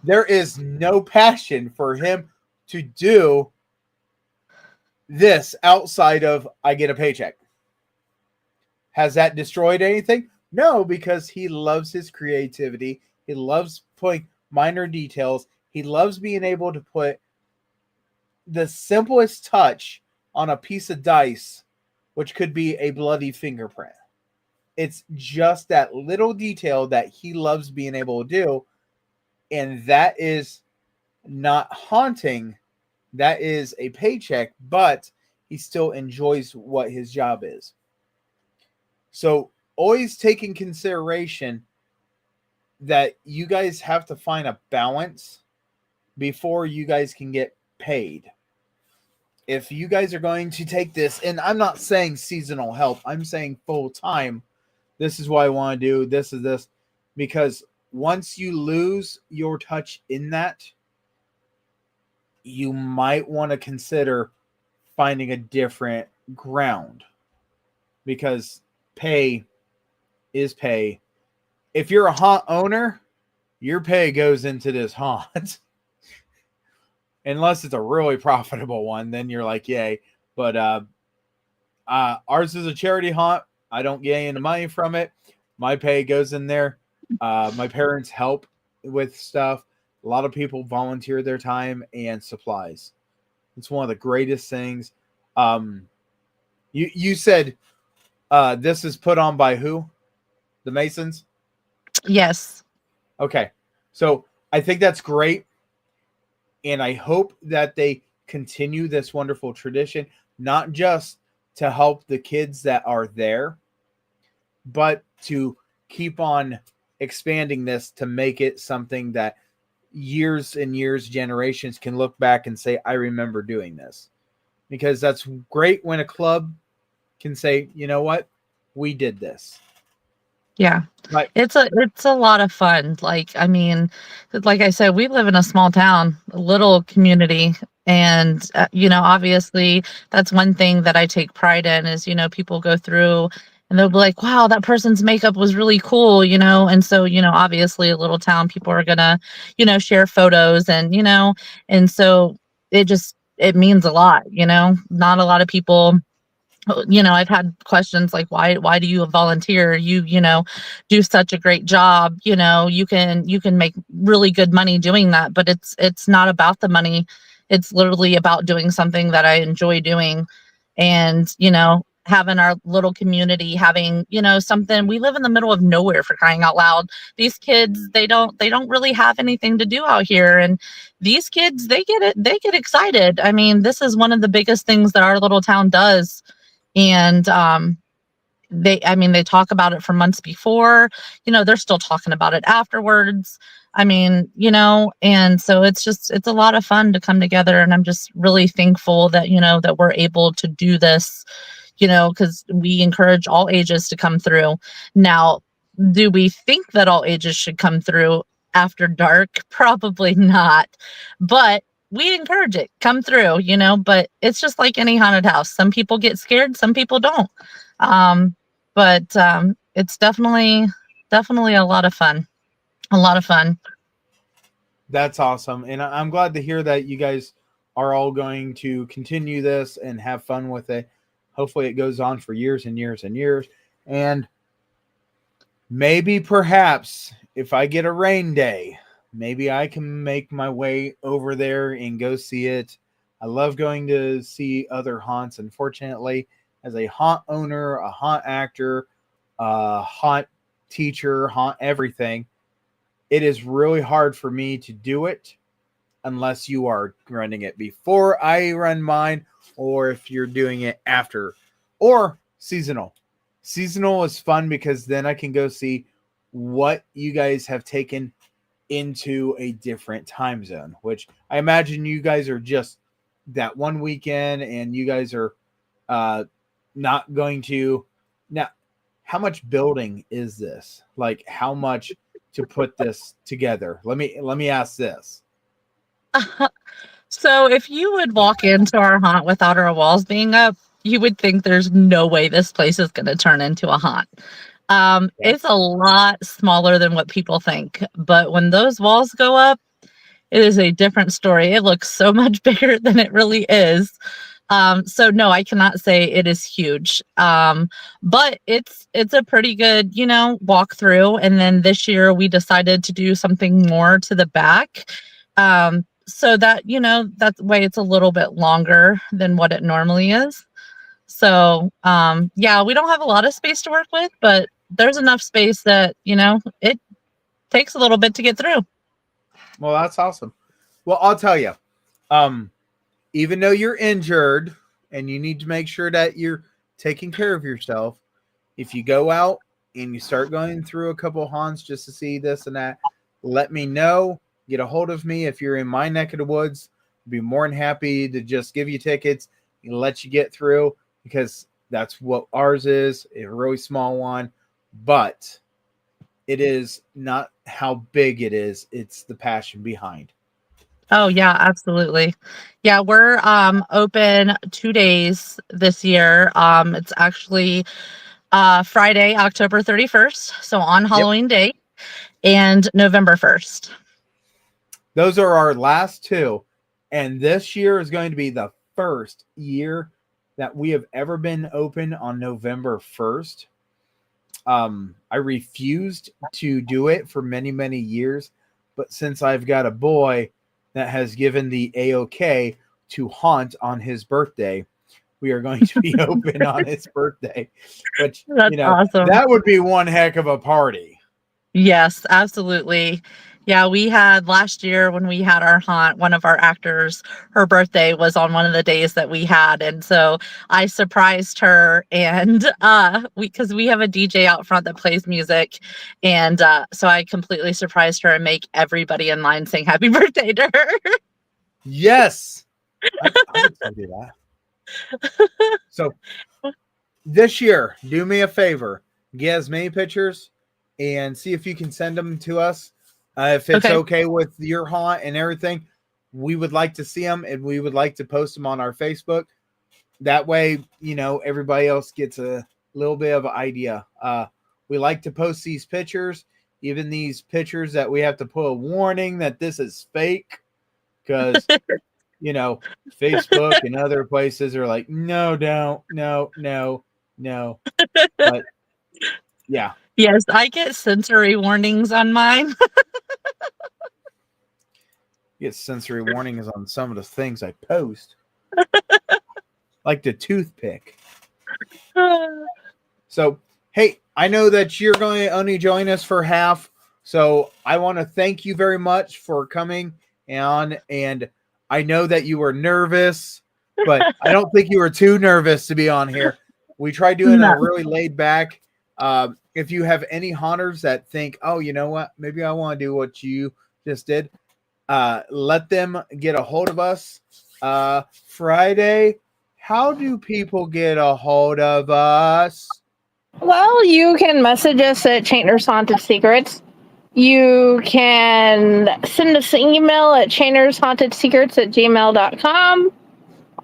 There is no passion for him to do this outside of I get a paycheck. Has that destroyed anything? No, because he loves his creativity. He loves putting minor details. He loves being able to put the simplest touch on a piece of dice, which could be a bloody fingerprint. It's just that little detail that he loves being able to do. And that is not haunting. That is a paycheck, but he still enjoys what his job is. So always take in consideration that you guys have to find a balance before you guys can get paid. If you guys are going to take this, and I'm not saying seasonal help, I'm saying full time, this is what I want to do, this is this, because once you lose your touch in that, you might want to consider finding a different ground, because pay is pay. If you're a haunt owner, your pay goes into this haunt. Unless it's a really profitable one, then you're like, yay. But ours is a charity haunt. I don't get any money from it. My pay goes in there. My parents help with stuff. A lot of people volunteer their time and supplies. It's one of the greatest things. You said this is put on by who? The Masons? Yes. Okay. So I think that's great. And I hope that they continue this wonderful tradition, not just to help the kids that are there, but to keep on expanding this to make it something that years and years, generations can look back and say, I remember doing this. Because that's great when a club can say, you know what, we did this. Yeah. Right. It's a lot of fun. Like, I mean, like I said, we live in a small town, a little community. And, obviously that's one thing that I take pride in is, people go through and they'll be like, wow, that person's makeup was really cool, And so, obviously a little town, people are gonna, share photos and, and so it means a lot, not a lot of people. I've had questions like, why do you volunteer? You do such a great job. You can make really good money doing that, but it's not about the money. It's literally about doing something that I enjoy doing. And, having our little community, having, something. We live in the middle of nowhere, for crying out loud. These kids, they don't really have anything to do out here. And these kids, they get excited. I mean, this is one of the biggest things that our little town does. And they talk about it for months before, they're still talking about it afterwards. I mean, and so it's a lot of fun to come together. And I'm just really thankful that, that we're able to do this, because we encourage all ages to come through. Now, do we think that all ages should come through after dark? Probably not. But we encourage it, come through, but it's just like any haunted house. Some people get scared, some people don't. But it's definitely a lot of fun. A lot of fun. That's awesome. And I'm glad to hear that you guys are all going to continue this and have fun with it. Hopefully it goes on for years and years and years. And maybe perhaps if I get a rain day, maybe I can make my way over there and go see it. I love going to see other haunts. Unfortunately, as a haunt owner, a haunt actor, a haunt teacher, haunt, everything. It is really hard for me to do it unless you are running it before I run mine, or if you're doing it after, or seasonal. Seasonal is fun because then I can go see what you guys have taken into a different time zone, which I imagine you guys are just that one weekend and you guys are not going to. Now, how much building is this? Like, how much to put this together? Let me ask this. So if you would walk into our haunt without our walls being up, you would think there's no way this place is going to turn into a haunt. It's a lot smaller than what people think, but when those walls go up, it is a different story. It looks so much bigger than it really is. So no, I cannot say it is huge. But it's a pretty good, walk through. And then this year we decided to do something more to the back. So that, that way it's a little bit longer than what it normally is. So, yeah, we don't have a lot of space to work with, but there's enough space that, it takes a little bit to get through. Well, that's awesome. Well, I'll tell you, even though you're injured and you need to make sure that you're taking care of yourself, if you go out and you start going through a couple of haunts just to see this and that, let me know. Get a hold of me if you're in my neck of the woods. I'd be more than happy to just give you tickets and let you get through, because that's what ours is, a really small one. But it is not how big it is, it's the passion behind. Oh yeah, absolutely. Yeah, we're open 2 days this year. It's actually Friday, October 31st, so on Halloween Day, and November 1st. Those are our last two, and this year is going to be the first year that we have ever been open on November 1st. I refused to do it for many, many years, but since I've got a boy that has given the A-OK to haunt on his birthday, we are going to be open on his birthday, which, That's awesome. That would be one heck of a party. Yes, absolutely. Yeah, we had last year when we had our haunt, one of our actors, her birthday was on one of the days that we had. And so I surprised her, and because we have a DJ out front that plays music. And so I completely surprised her and make everybody in line sing happy birthday to her. Yes. I would do that. So this year, do me a favor, get as many pictures and see if you can send them to us. If it's okay with your haunt and everything, we would like to see them, and we would like to post them on our Facebook. That way, everybody else gets a little bit of an idea. We like to post these pictures, even these pictures that we have to put a warning that this is fake, because, Facebook and other places are like, no, don't, no. But yeah. Yes, I get sensory warnings on mine. Get sensory warnings on some of the things I post, like the toothpick. So, hey, I know that you're going to only join us for half, so I want to thank you very much for coming on. And I know that you were nervous, but I don't think you were too nervous to be on here. We tried doing a really laid back. If you have any haunters that think, oh, you know what, maybe I want to do what you just did, let them get a hold of us. Friday, how do people get a hold of us? Well, you can message us at Chainer's Haunted Secrets. You can send us an email at chainershauntedSecrets@gmail.com.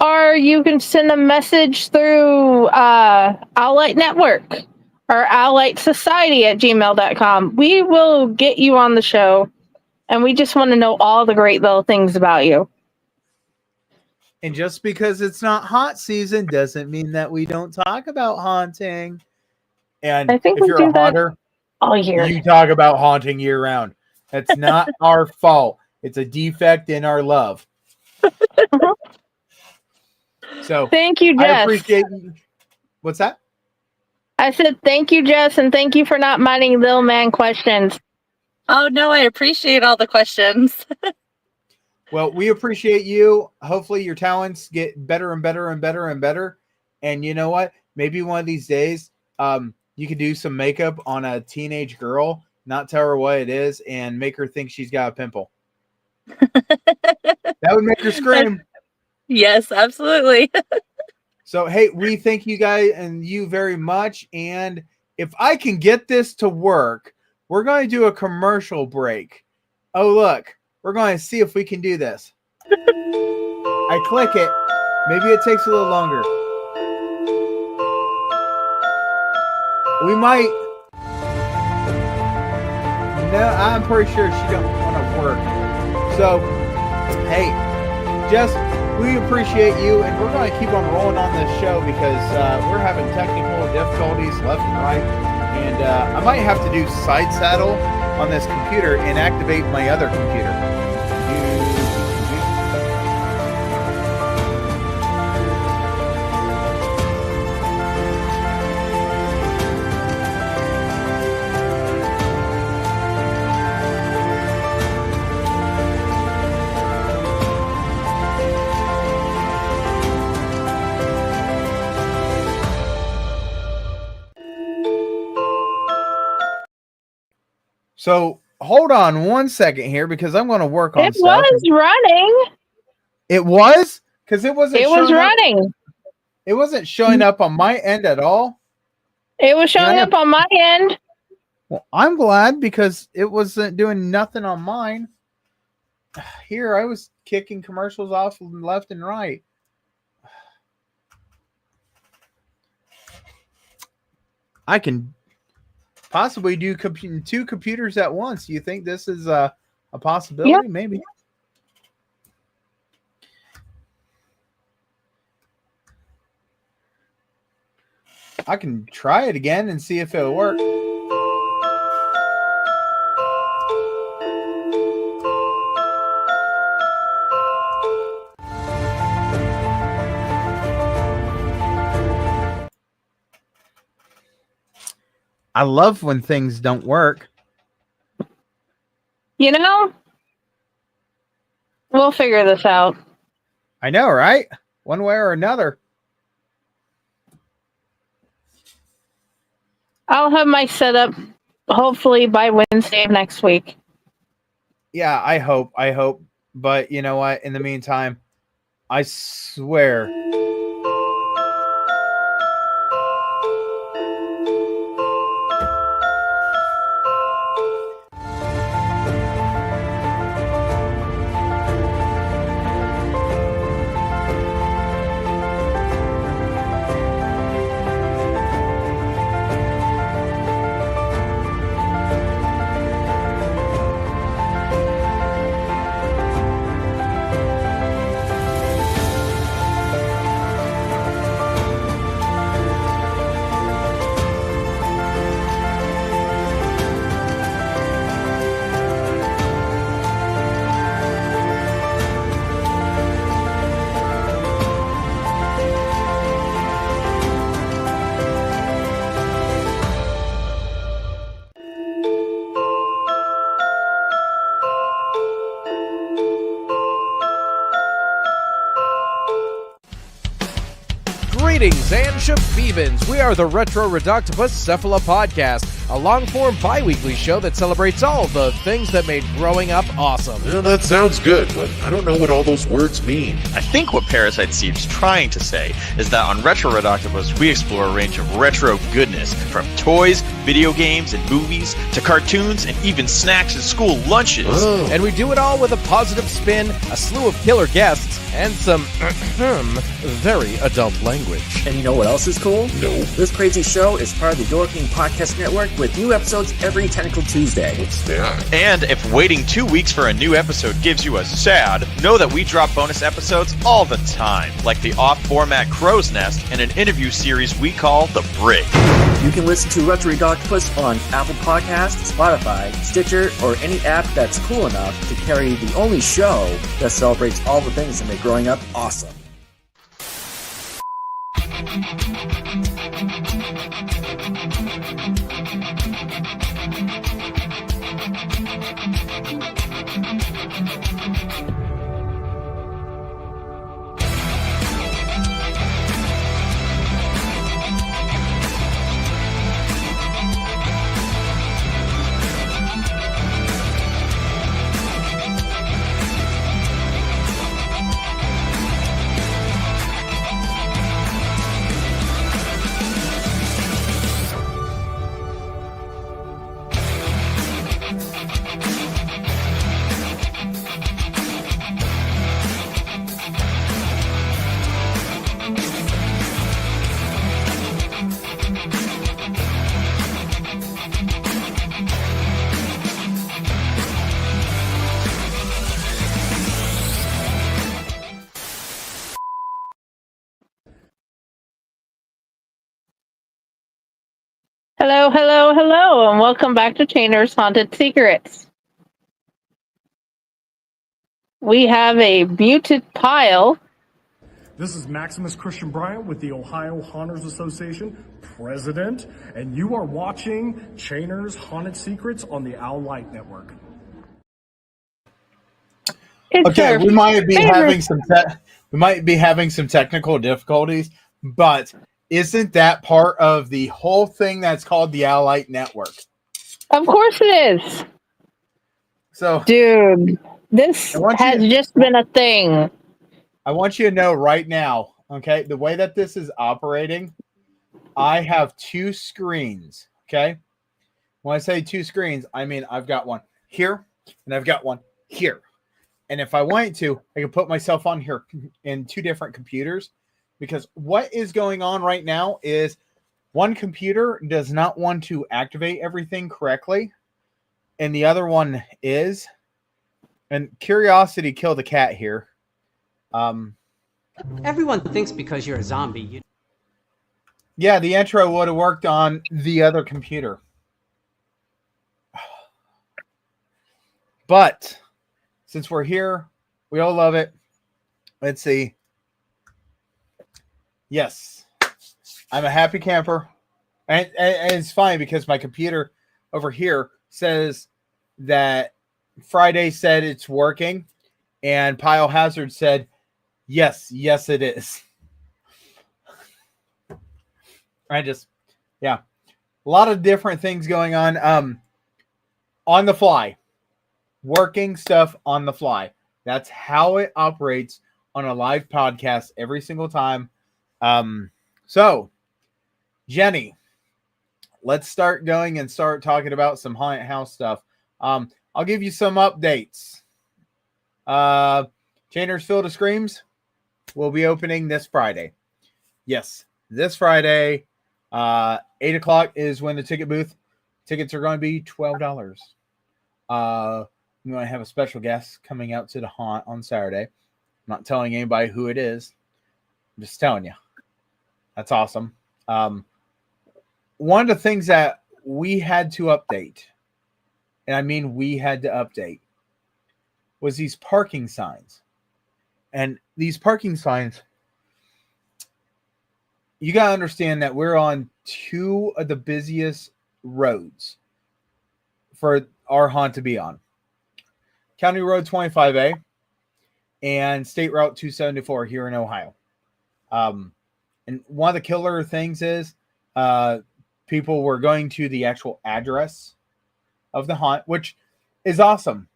Or you can send a message through Owlite Network or Owlite Society at gmail.com. We will get you on the show, and we just want to know all the great little things about you. And just because it's not haunt season doesn't mean that we don't talk about haunting. And I think if you're a haunter, all year. You talk about haunting year round. That's not our fault. It's a defect in our love. So thank you, Jess. I appreciate you. What's that? I said thank you, Jess, and thank you for not minding little man questions. Oh, no, I appreciate all the questions. Well, we appreciate you. Hopefully your talents get better and better and better and better. And you know what? Maybe one of these days, you could do some makeup on a teenage girl, not tell her what it is, and make her think she's got a pimple. That would make her scream. Yes, absolutely. So, hey, we thank you guys and you very much. And if I can get this to work, we're going to do a commercial break. Oh, look. We're going to see if we can do this. I click it. Maybe it takes a little longer. We might. No, I'm pretty sure she don't want to work. So, hey, Jess, we appreciate you, and we're going to keep on rolling on this show because we're having technical difficulties left and right. And I might have to do side saddle on this computer and activate my other computer. So hold on one second here because I'm going to work on it stuff. Was running. It was? Because it wasn't. It was running. It wasn't showing up on my end at all. It was showing up on my end. Well, I'm glad because it wasn't doing nothing on mine. Here, I was kicking commercials off left and right. I can possibly do two computers at once. You think this is a possibility? Yeah. Maybe. I can try it again and see if it'll work. I love when things don't work. You know, we'll figure this out. I know, right? One way or another. I'll have my setup hopefully by Wednesday of next week. Yeah, I hope. But you know what? In the meantime, I swear. Greetings and shabebans. We are the Retro Reductopus Cephala Podcast, a long-form bi-weekly show that celebrates all the things that made growing up awesome. Well, that sounds good, but I don't know what all those words mean. I think what Parasite Steve's trying to say is that on Retro Reductopus, we explore a range of retro goodness, from toys, video games, and movies, to cartoons, and even snacks and school lunches. Oh. And we do it all with a positive spin, a slew of killer guests, and some very adult language. And you know what else is cool? No. This crazy show is part of the Dorking Podcast Network with new episodes every Tentacle Tuesday. What's that? And if waiting 2 weeks for a new episode gives you a sad, know that we drop bonus episodes all the time, like the off-format Crow's Nest and an interview series we call The Brig. You can listen to Retro Reductopus on Apple Podcasts, Spotify, Stitcher, or any app that's cool enough to carry the only show that celebrates all the things that make growing up awesome. Hello, hello, hello, and welcome back to Chainer's Haunted Secrets. We have a muted pile. This is Maximus Christian Bryant with the Ohio Haunters Association, president, and you are watching Chainer's Haunted Secrets on the Owl Light Network. Okay, we might be having some technical difficulties, but isn't that part of the whole thing that's called the Owl Light Network? Of course it is. So, dude, this has just been a thing. I want you to know right now, okay, the way that this is operating, I have two screens, okay? When I say two screens, I mean I've got one here and I've got one here. And if I wanted to, I could put myself on here in two different computers, because what is going on right now is one computer does not want to activate everything correctly, and the other one is. And curiosity killed the cat here. Everyone thinks because you're a zombie, yeah, the intro would have worked on the other computer. But since we're here, we all love it. Let's see. Yes, I'm a happy camper. And it's fine because my computer over here says that Friday said it's working, and Pile Hazard said, yes, it is. Yeah, a lot of different things going on the fly, working stuff on the fly. That's how it operates on a live podcast every single time. So Jenny, let's start going and start talking about some haunted house stuff. I'll give you some updates. Chainer's Field of Screams will be opening this Friday. Yes, this Friday. 8 o'clock is when the ticket booth. Tickets are going to be $12. I'm going to have a special guest coming out to the haunt on Saturday. I'm not telling anybody who it is. I'm just telling you. That's awesome. One of the things that we had to update, and I mean we had to update, was these parking signs. And these parking signs, you got to understand that we're on two of the busiest roads for our haunt to be on. County Road 25A and State Route 274 here in Ohio. And one of the killer things is people were going to the actual address of the haunt, which is awesome,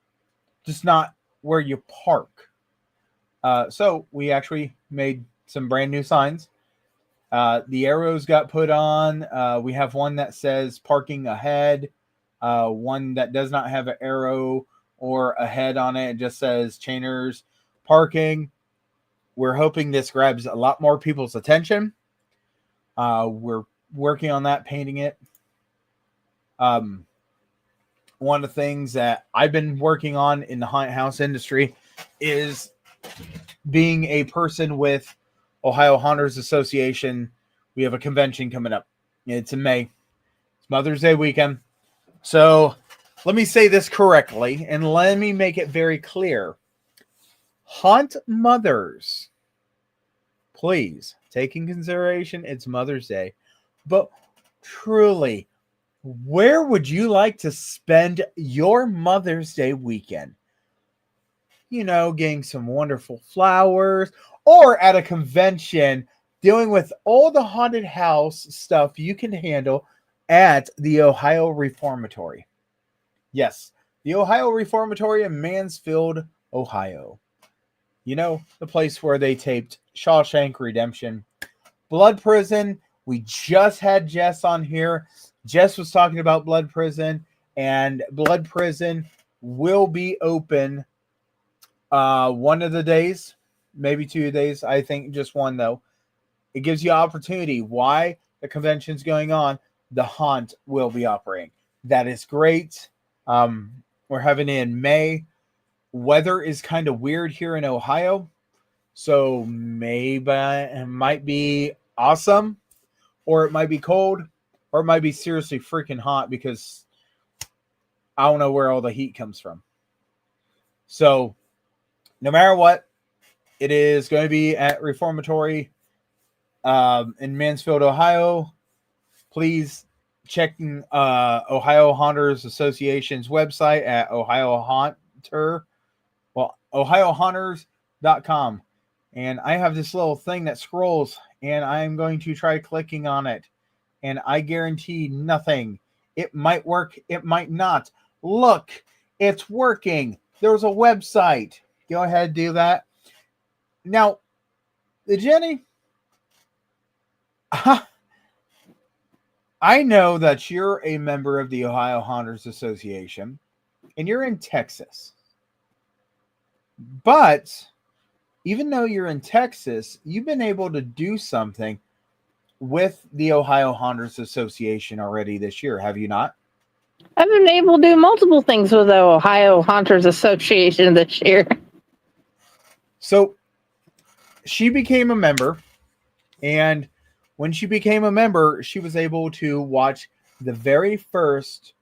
just not where you park. So we actually made some brand new signs. The arrows got put on. We have one that says parking ahead, one that does not have an arrow or a head on it. It just says Chainer's parking. We're hoping this grabs a lot more people's attention. We're working on that, painting it. One of the things that I've been working on in the haunted house industry is being a person with Ohio Haunters Association. We have a convention coming up. It's in May. It's Mother's Day weekend. So let me say this correctly and let me make it very clear. Haunt mothers, please take in consideration it's Mother's Day. But truly, where would you like to spend your Mother's Day weekend? You know, getting some wonderful flowers, or at a convention dealing with all the haunted house stuff you can handle at the Ohio Reformatory. Yes, the Ohio Reformatory in Mansfield, Ohio. You know, the place where they taped Shawshank Redemption. Blood Prison, we just had Jess on here. Jess was talking about Blood Prison, and Blood Prison will be open one of the days, maybe 2 days. I think just one, though. It gives you opportunity. Why? The convention's going on. The haunt will be operating. That is great. We're having it in May. Weather is kind of weird here in Ohio, so maybe it might be awesome, or it might be cold, or it might be seriously freaking hot because I don't know where all the heat comes from. So no matter what, it is going to be at Reformatory in Mansfield, Ohio. Please check Ohio Haunters Association's website at ohiohaunters.com. And I have this little thing that scrolls, and I'm going to try clicking on it. And I guarantee nothing. It might work, it might not. Look, it's working. There's a website. Go ahead, do that. Now, Jenny, I know that you're a member of the Ohio Haunters Association, and you're in Texas. But even though you're in Texas, you've been able to do something with the Ohio Haunters Association already this year, have you not? I've been able to do multiple things with the Ohio Haunters Association this year. So she became a member, and when she became a member, she was able to watch the very first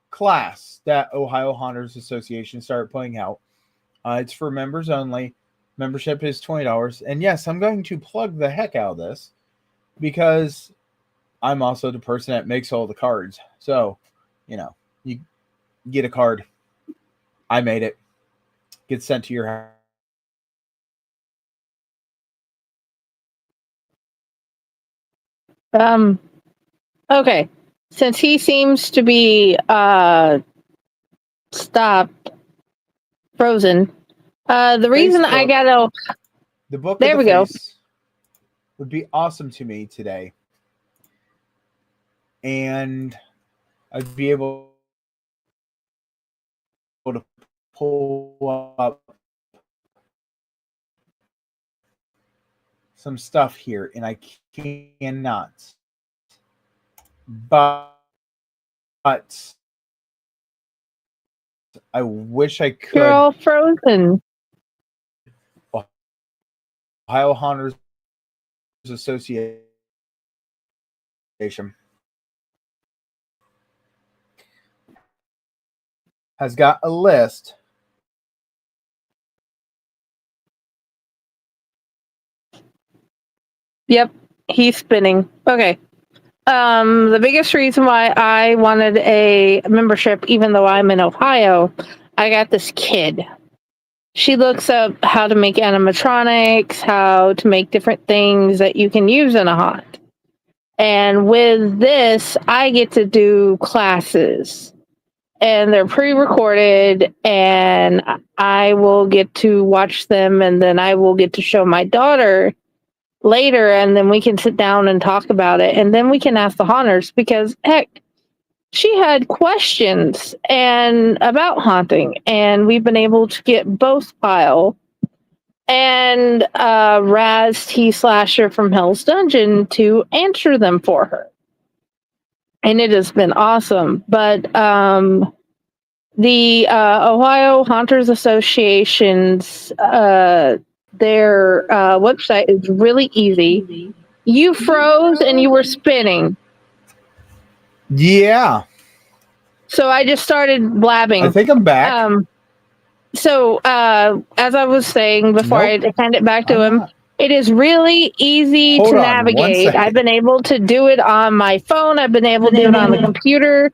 class that Ohio Haunters Association started putting out. It's for members only. Membership is $20. And yes, I'm going to plug the heck out of this because I'm also the person that makes all the cards. So, you know, you get a card. I made it. Gets sent to your house. Okay. Since he seems to be stopped, frozen. The reason I got the book. There we go. Would be awesome to me today, and I'd be able to pull up some stuff here, and I cannot. But I wish I could. You're all frozen. Ohio Haunters Association has got a list. Yep, he's spinning. Okay. The biggest reason why I wanted a membership, even though I'm in Ohio, I got this kid. She looks up how to make animatronics, how to make different things that you can use in a haunt. And with this, I get to do classes. And they're pre-recorded, and I will get to watch them, and then I will get to show my daughter later, and then we can sit down and talk about it, and then we can ask the haunters, because heck, she had questions and about haunting, and we've been able to get both Kyle and Raz T Slasher from Hell's Dungeon to answer them for her, and it has been awesome. But the Ohio Haunters Association's their website is really easy. You froze and you were spinning. Yeah. So I just started blabbing. I think I'm back. So as I was saying before, I hand it back to him. It is really easy Hold to on one navigate. second. I've been able to do it on my phone. I've been able to do it on the computer.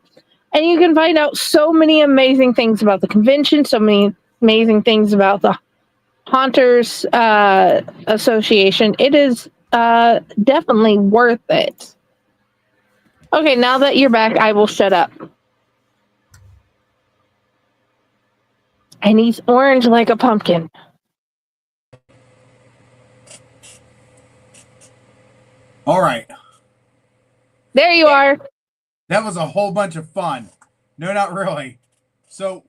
And you can find out so many amazing things about the convention, so many amazing things about the Haunters Association. It is definitely worth it. Okay, now that you're back, I will shut up. And he's orange like a pumpkin. All right. There you are. That was a whole bunch of fun. No, not really. So,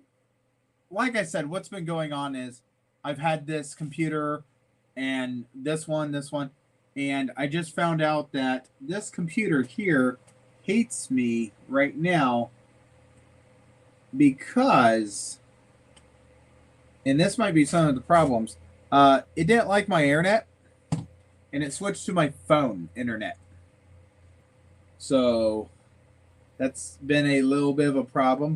like I said, what's been going on is I've had this computer and this one, and I just found out that this computer here hates me right now because, and this might be some of the problems, it didn't like my internet and it switched to my phone internet. So that's been a little bit of a problem.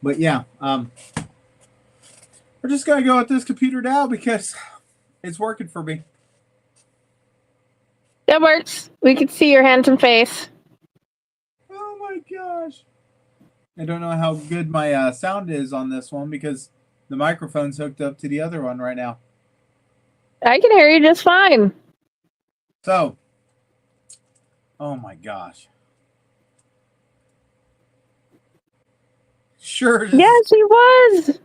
But yeah, we're just going to go with this computer now because it's working for me. That works. We can see your handsome face. Oh my gosh. I don't know how good my sound is on this one because the microphone's hooked up to the other one right now. I can hear you just fine. So, oh my gosh. Sure. Yes, he was.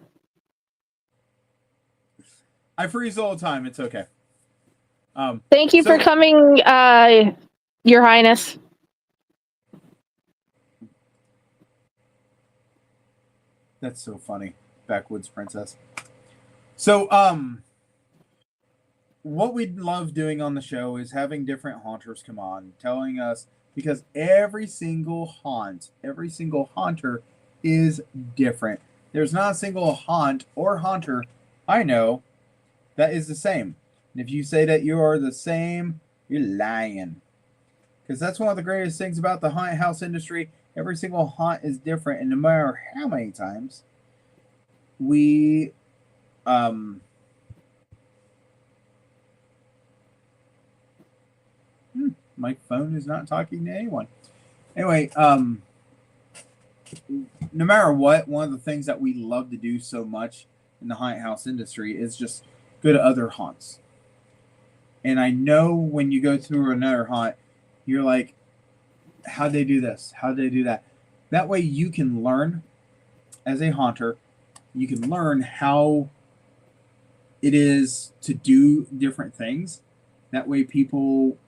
I freeze all the time. It's okay. Thank you for coming, Your Highness. That's so funny. Backwoods princess. So, what we love doing on the show is having different haunters come on, telling us, because every single haunter is different. There's not a single haunt or haunter I know that is the same. And if you say that you are the same, you're lying. Because that's one of the greatest things about the haunted house industry. Every single haunt is different, and no matter how many times we my phone is not talking to anyone. Anyway, no matter what, one of the things that we love to do so much in the haunted house industry is just go to other haunts. And I know when you go through another haunt, you're like, how'd they do this? How'd they do that? That way you can learn as a haunter. You can learn how it is to do different things. That way people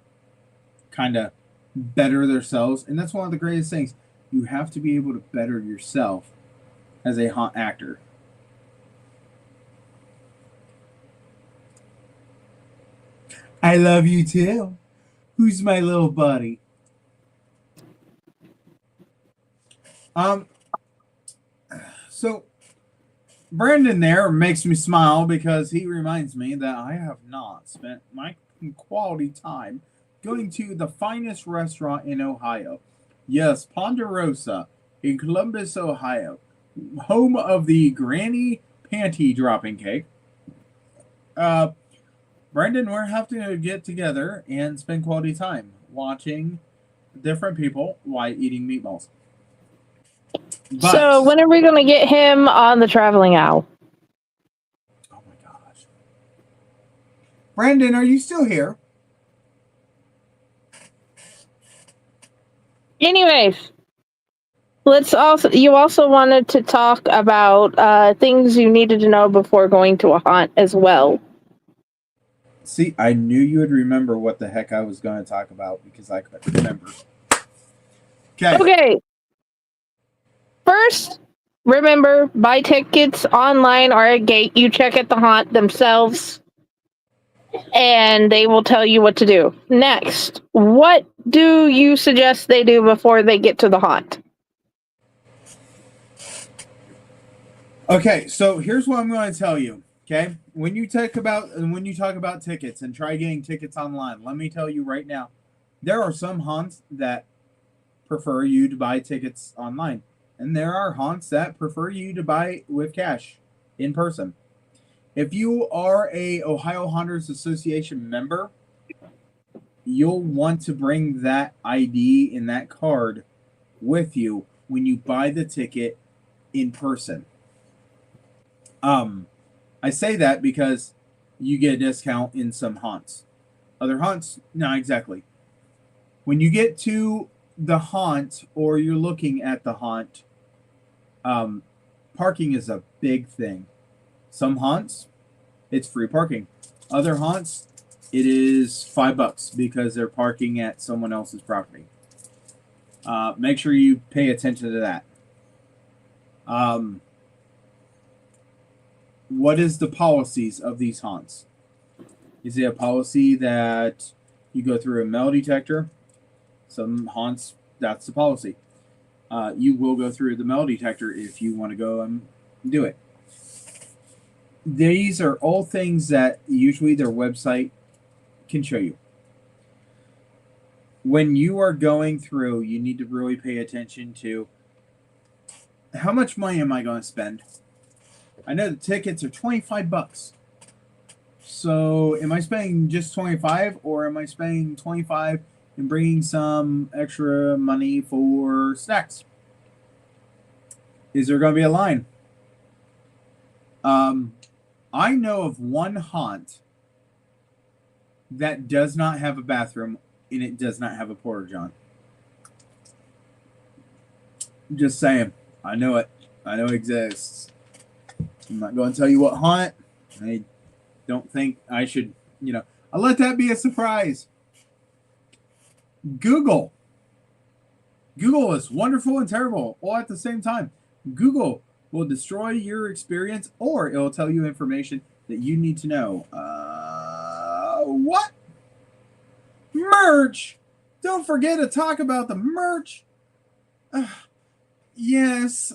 kind of better themselves. And that's one of the greatest things. You have to be able to better yourself as a haunt actor. I love you too. Who's my little buddy? So Brandon there makes me smile because he reminds me that I have not spent my quality time going to the finest restaurant in Ohio. Yes, Ponderosa in Columbus, Ohio, home of the Granny Panty Dropping Cake. Brandon, we're having to get together and spend quality time watching different people while eating meatballs. But, so when are we going to get him on the traveling owl? Oh my gosh. Brandon, are you still here? Anyways, you also wanted to talk about things you needed to know before going to a haunt as well. See, I knew you would remember what the heck I was going to talk about because I couldn't remember. Okay. First, remember, buy tickets online or at gate. You check at the haunt themselves, and they will tell you what to do. Next, what do you suggest they do before they get to the haunt? Okay, so here's what I'm going to tell you. Okay, when you talk about tickets and try getting tickets online, let me tell you right now, there are some haunts that prefer you to buy tickets online. and there are haunts that prefer you to buy with cash in person. If you are a Ohio Haunters Association member, you'll want to bring that ID and that card with you when you buy the ticket in person. I say that because you get a discount in some haunts. Other haunts, not exactly. When you get to the haunt or you're looking at the haunt, parking is a big thing. Some haunts, it's free parking. Other haunts, it is $5 because they're parking at someone else's property. Make sure you pay attention to that. What is the policies of these haunts? Is it a policy that you go through a metal detector? Some haunts, that's the policy. You will go through the metal detector if you want to go and do it. These are all things that usually their website can show you. When you are going through, you need to really pay attention to how much money am I going to spend? I know the tickets are $25. So am I spending just 25 or am I spending 25 and bringing some extra money for snacks? Is there going to be a line? I know of one haunt that does not have a bathroom and it does not have a porta john. Just saying. I know it. I know it exists. I'm not going to tell you what haunt. I don't think I should, I'll let that be a surprise. Google. Google is wonderful and terrible all at the same time. Google will destroy your experience or it will tell you information that you need to know. What? Merch! Don't forget to talk about the merch. Yes.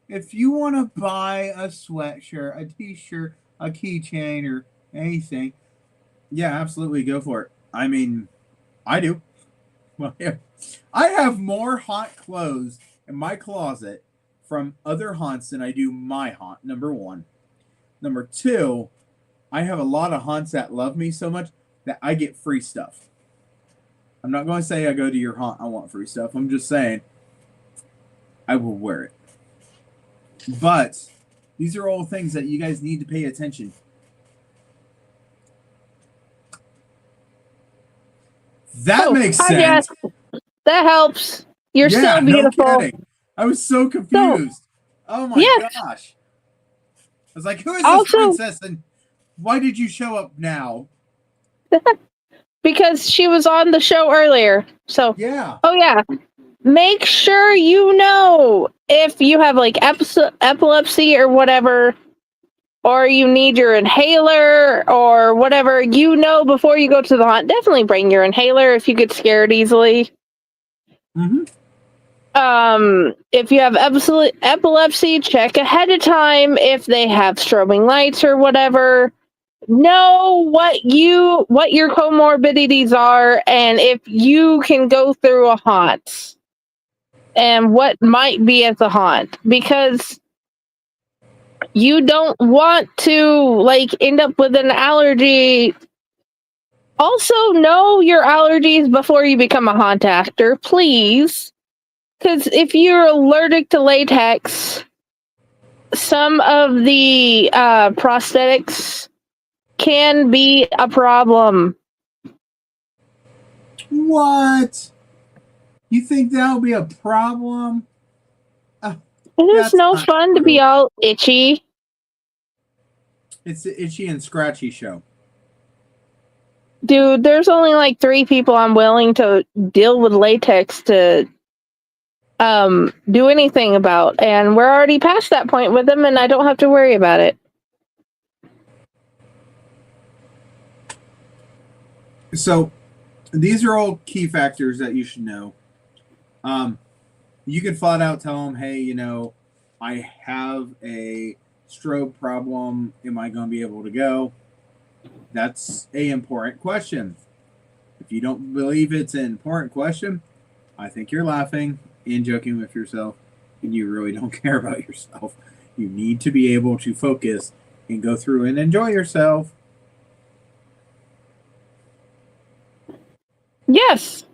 If you want to buy a sweatshirt, a t-shirt, a keychain, or anything, yeah, absolutely go for it. I mean, I do. Well, yeah. I have more haunt clothes in my closet from other haunts than I do my haunt, number one. Number two, I have a lot of haunts that love me so much that I get free stuff. I'm not going to say I go to your haunt, I want free stuff. I'm just saying I will wear it. But these are all things that you guys need to pay attention. That makes sense. Jess. That helps. You're yeah, so beautiful. No kidding. I was so confused. Oh my gosh. I was like, who is this princess and why did you show up now? Because she was on the show earlier. So yeah. Oh yeah. Make sure you know if you have like epilepsy or whatever, or you need your inhaler or whatever, before you go to the haunt, definitely bring your inhaler if you get scared easily. Mm-hmm. If you have epilepsy, check ahead of time if they have strobing lights or whatever. Know what your comorbidities are and if you can go through a haunt. And what might be at the haunt, because you don't want to end up with an allergy. Also, know your allergies before you become a haunt actor, please. Because if you're allergic to latex, some of the prosthetics can be a problem. What? You think that'll be a problem? It's no fun to be all itchy. It's the Itchy and Scratchy show. Dude, there's only 3 people I'm willing to deal with latex to do anything about. And we're already past that point with them and I don't have to worry about it. So, these are all key factors that you should know. You can flat out tell them, hey, I have a strobe problem. Am I going to be able to go? That's an important question. If you don't believe it's an important question, I think you're laughing and joking with yourself. and you really don't care about yourself. You need to be able to focus and go through and enjoy yourself. Yes.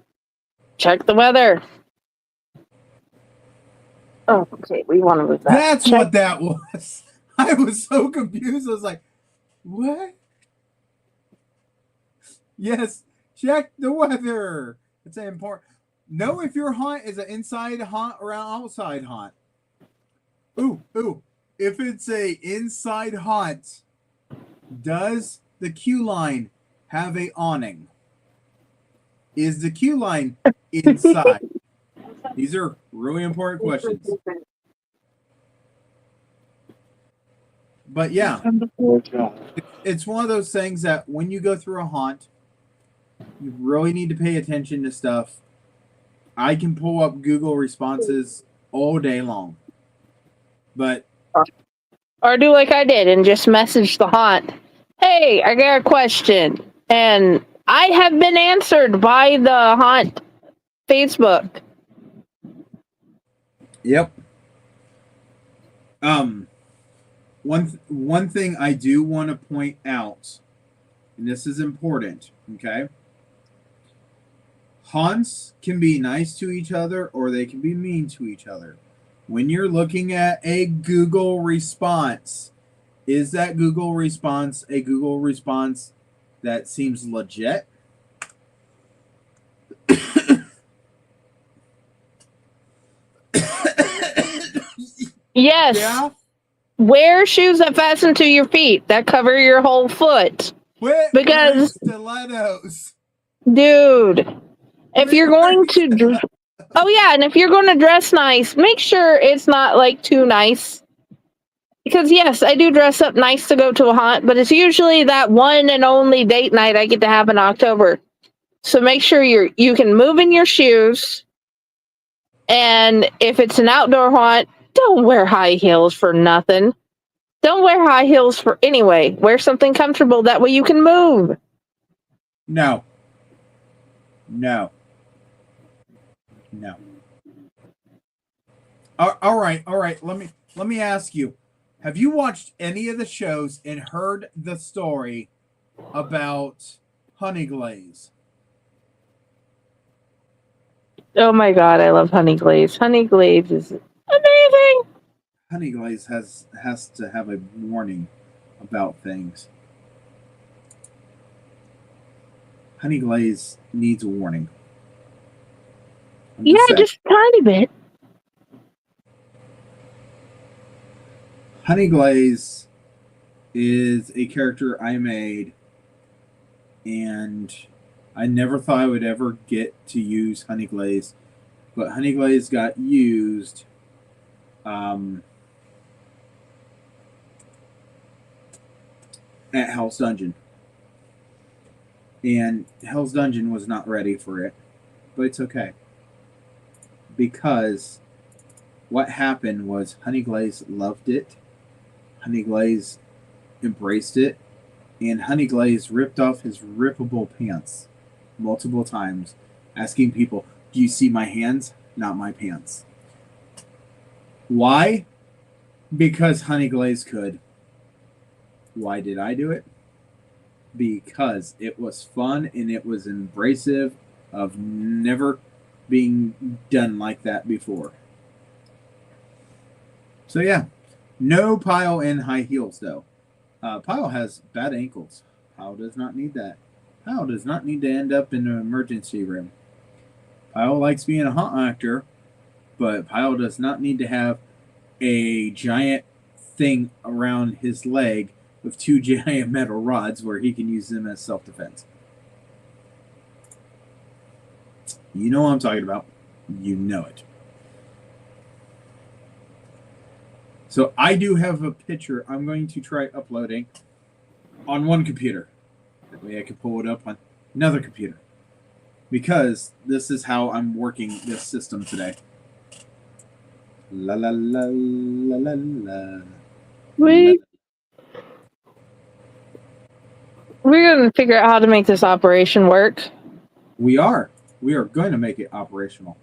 Check the weather. Oh, okay. We want to move that. That's what that was. I was so confused. I was like, what? Yes, check the weather. It's important. Know if your haunt is an inside haunt or an outside haunt. Ooh. If it's a inside haunt, does the queue line have a awning? Is the queue line inside? These are really important questions. But yeah, it's one of those things that when you go through a haunt, you really need to pay attention to stuff. I can pull up Google responses all day long. But or do like I did and just message the haunt. Hey, I got a question. And I have been answered by the haunt Facebook. Yep. One thing I do want to point out, and this is important, okay? Haunts can be nice to each other or they can be mean to each other. When you're looking at a Google response, is that Google response a Google response that seems legit? Yes. Yeah. Wear shoes that fasten to your feet that cover your whole foot. Because stilettos. Dude, if you're going to oh yeah, and if you're going to dress nice, make sure it's not like too nice. Because yes, I do dress up nice to go to a haunt, but it's usually that one and only date night I get to have in October. So make sure you can move in your shoes. And if it's an outdoor haunt, don't wear high heels for nothing. Don't wear high heels for anyway. Wear something comfortable. That way you can move. No. All right. Let me ask you. Have you watched any of the shows and heard the story about Honey Glaze? Oh my god, I love Honey Glaze. Honey Glaze is amazing. Honey Glaze has to have a warning about things. Honey Glaze needs a warning. Yeah, just a tiny bit. Honey Glaze is a character I made, and I never thought I would ever get to use Honey Glaze, but Honey Glaze got used at Hell's Dungeon. And Hell's Dungeon was not ready for it, but it's okay. Because what happened was Honey Glaze loved it, Honey Glaze embraced it, and Honey Glaze ripped off his rippable pants multiple times, asking people, "Do you see my hands? Not my pants." Why? Because Honey Glaze could. Why did I do it? Because it was fun and it was embracive of never being done like that before. So yeah, no Pile in high heels though. Pile has bad ankles. Pile does not need that. Pile does not need to end up in an emergency room. Pile likes being a haunt actor, but Pile does not need to have a giant thing around his leg with two giant metal rods where he can use them as self-defense. You know what I'm talking about. You know it. So I do have a picture I'm going to try uploading on one computer. That way I can pull it up on another computer. Because this is how I'm working this system today. La la la la la la. We're going to figure out how to make this operation work. We are. We are going to make it operational.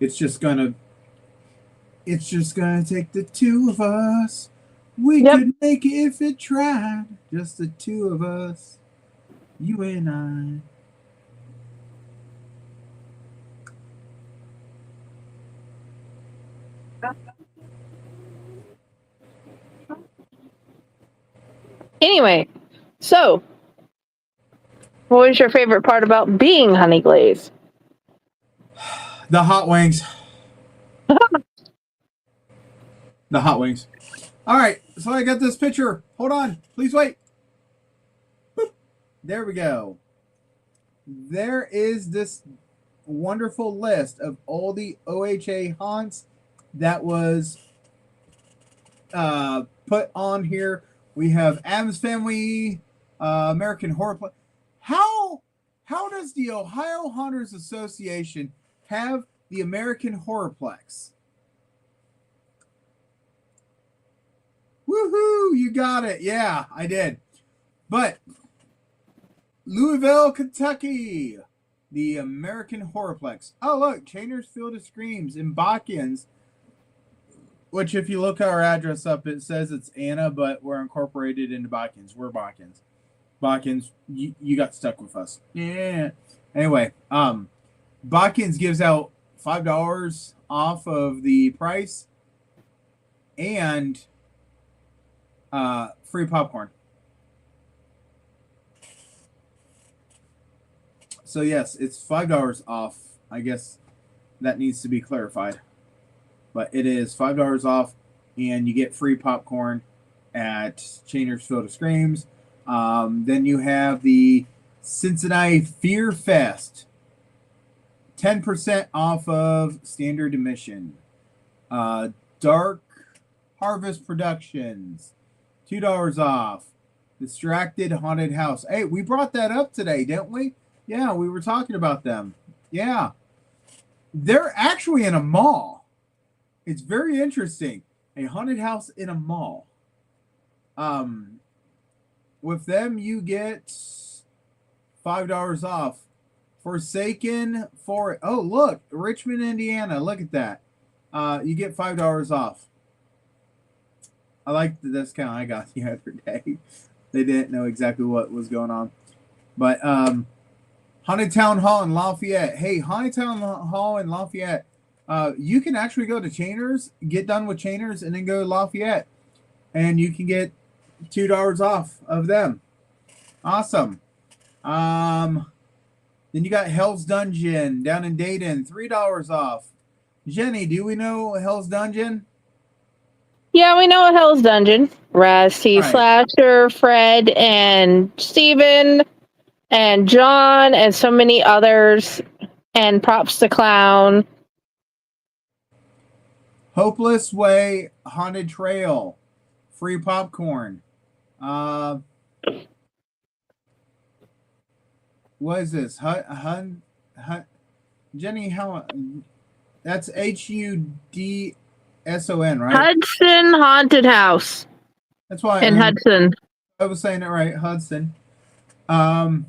It's just gonna take the two of us. We could make it if it tried. Just the two of us. You and I. Anyway, so what was your favorite part about being Honey Glaze? The hot wings. The hot wings. All right, so I got this picture. Hold on. Please wait. Boop. There we go. There is this wonderful list of all the OHA haunts that was put on here. We have Addams Family, American Horror Play. How does the Ohio Haunters Association have the American Horrorplex? Woohoo! You got it. Yeah, I did. But Louisville, Kentucky, the American Horrorplex. Oh, look, Chainer's Field of Screams in Botkins, which if you look our address up, it says it's Anna, but we're incorporated into Botkins. We're Botkins. Botkins, you got stuck with us. Yeah. Anyway, Botkins gives out $5 off of the price and free popcorn. So yes, it's $5 off. I guess that needs to be clarified. But it is $5 off, and you get free popcorn at Chainer's Field of Screams. Then you have the Cincinnati Fear Fest. 10% off of standard admission. Dark Harvest Productions. $2 off. Distracted Haunted House. Hey, we brought that up today, didn't we? Yeah, we were talking about them. Yeah. They're actually in a mall. It's very interesting. A haunted house in a mall. With them, you get $5 off. Forsaken for oh look, Richmond, Indiana. Look at that. You get $5 off. I like the discount I got the other day. They didn't know exactly what was going on, but Haunted Town Hall in Lafayette. Hey, Haunted Town Hall in Lafayette. You can actually go to Chainer's, get done with Chainer's, and then go to Lafayette, and you can get $2 off of them. Awesome. Then you got Hell's Dungeon down in Dayton, $3 off. Jenny, do we know Hell's Dungeon? Yeah, we know a Hell's Dungeon. Raz T. Right. Slasher, Fred, and Steven, and John, and so many others. And Props to Clown. Hopeless Way Haunted Trail, free popcorn. What is this? Jenny, how? That's HUDSON, right? Hudson Haunted House. That's why. In Hudson. I was saying it right, Hudson. Field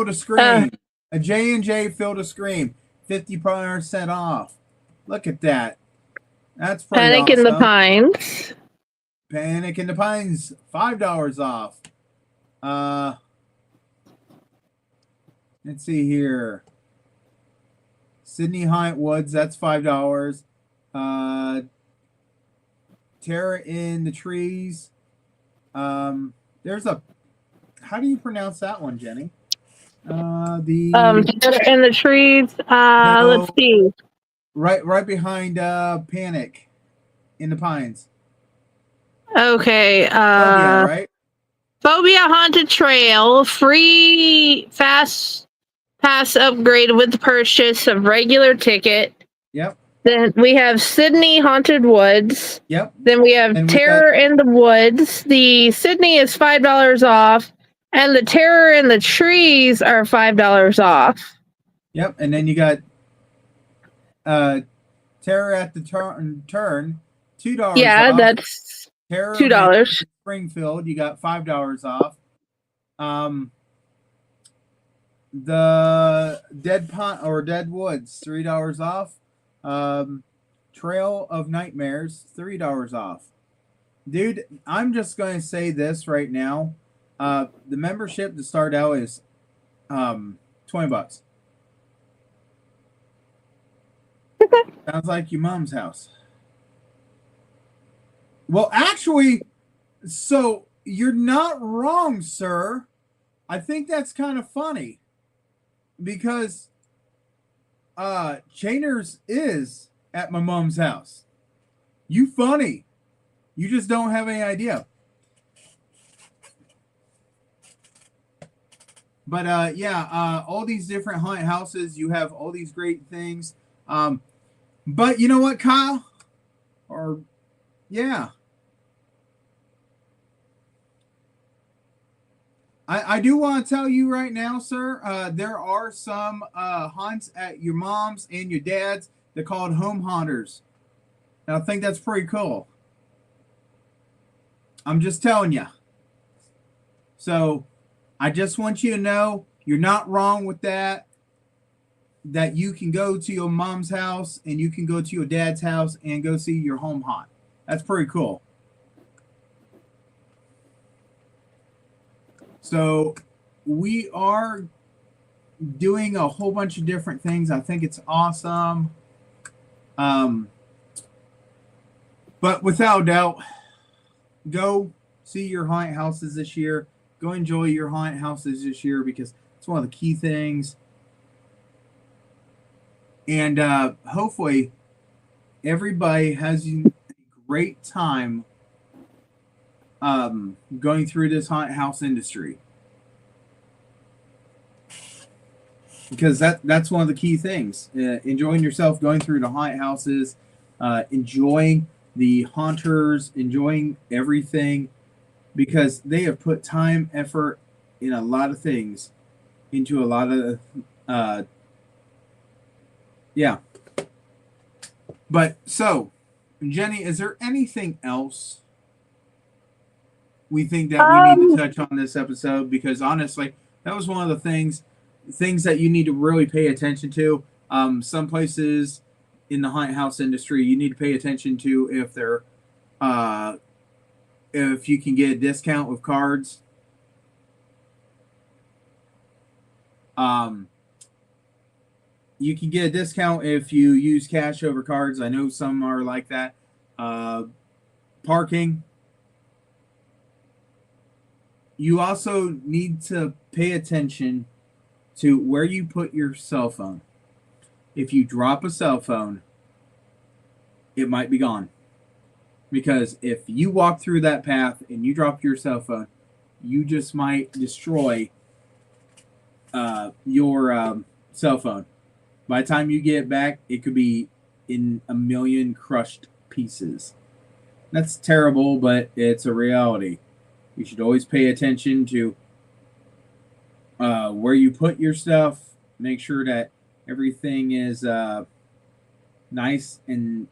of Scream. A J&J Field of Scream. 50% off. Look at that. That's pretty Panic awesome. in the Pines. Panic in the Pines, $5 off. Let's see here. Sydney Haunt Woods, that's $5. Terror in the Trees. There's a. How do you pronounce that one, Jenny? Terror in the Trees. Let's see. Right behind Panic in the Pines. Okay. Phobia, right? Phobia Haunted Trail, free fast pass upgrade with the purchase of regular ticket. Yep. Then we have Sydney Haunted Woods. Yep. Then we have Terror in the Woods. The Sydney is $5 off, and the Terror in the Trees are $5 off. Yep. And then you got Terror at the Turn, $2. Yeah, off. that's Terror $2. The Dead Pond or Dead Woods, $3 off. Trail of Nightmares, $3 off. Dude, I'm just going to say this right now. The membership to start out is $20. Sounds like your mom's house. Well, actually, so you're not wrong, sir. I think that's kind of funny because Chainers is at my mom's house. You funny. You just don't have any idea. But all these different haunted houses, you have all these great things. But you know what, Kyle? I do want to tell you right now, sir, there are some haunts at your mom's and your dad's. They're called home haunters. And I think that's pretty cool. I'm just telling you. So I just want you to know you're not wrong with that. That you can go to your mom's house and you can go to your dad's house and go see your home haunt. That's pretty cool. So we are doing a whole bunch of different things. I think it's awesome. But without a doubt, go see your haunted houses this year. Go enjoy your haunted houses this year because it's one of the key things. And hopefully everybody has a great time going through this haunted house industry. Because that's one of the key things. Enjoying yourself going through the haunted houses, enjoying the haunters, enjoying everything. Because they have put time, effort in a lot of things into a lot of But so, Jenny, is there anything else we think that we need to touch on this episode? Because honestly, that was one of the things that you need to really pay attention to. Some places in the haunted house industry, you need to pay attention to if they're if you can get a discount with cards. You can get a discount if you use cash over cards. I know some are like that. Parking. You also need to pay attention to where you put your cell phone. If you drop a cell phone, it might be gone. Because if you walk through that path and you drop your cell phone, you just might destroy your cell phone. By the time you get it back, it could be in a million crushed pieces. That's terrible, but it's a reality. You should always pay attention to where you put your stuff. Make sure that everything is nice and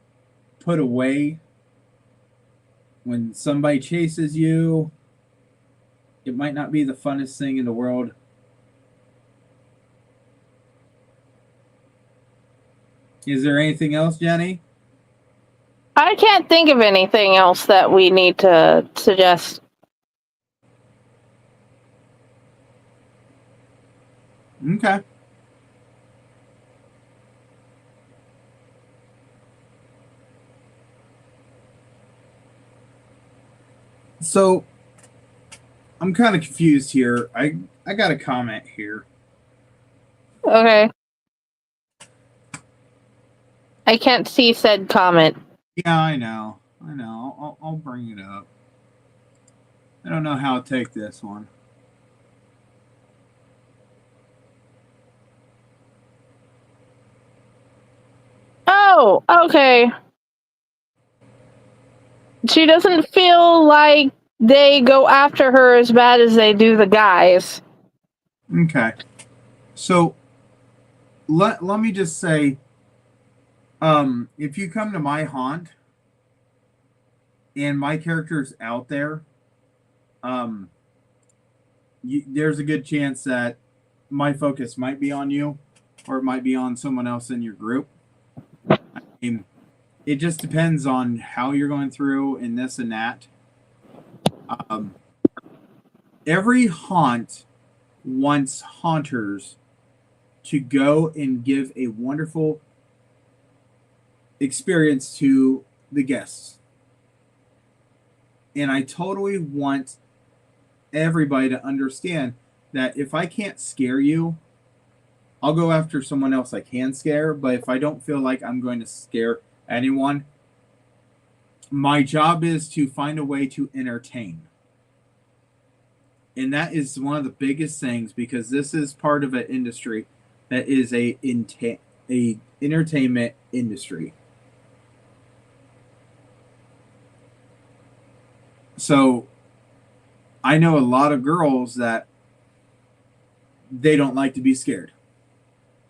put away. When somebody chases you, it might not be the funnest thing in the world. Is there anything else, Jenny? I can't think of anything else that we need to suggest. Okay. So, I'm kind of confused here. I got a comment here. Okay. I can't see said comment. Yeah, I know. I'll bring it up. I don't know how to take this one. Oh, okay. She doesn't feel like they go after her as bad as they do the guys. Okay. So, let me just say, if you come to my haunt and my character's out there, there's a good chance that my focus might be on you, or it might be on someone else in your group. I mean, it just depends on how you're going through and this and that. Every haunt wants haunters to go and give a wonderful experience to the guests. And I totally want everybody to understand that if I can't scare you, I'll go after someone else I can scare. But if I don't feel like I'm going to scare anyone, my job is to find a way to entertain. And that is one of the biggest things, because this is part of an industry that is a entertainment industry. So I know a lot of girls that they don't like to be scared.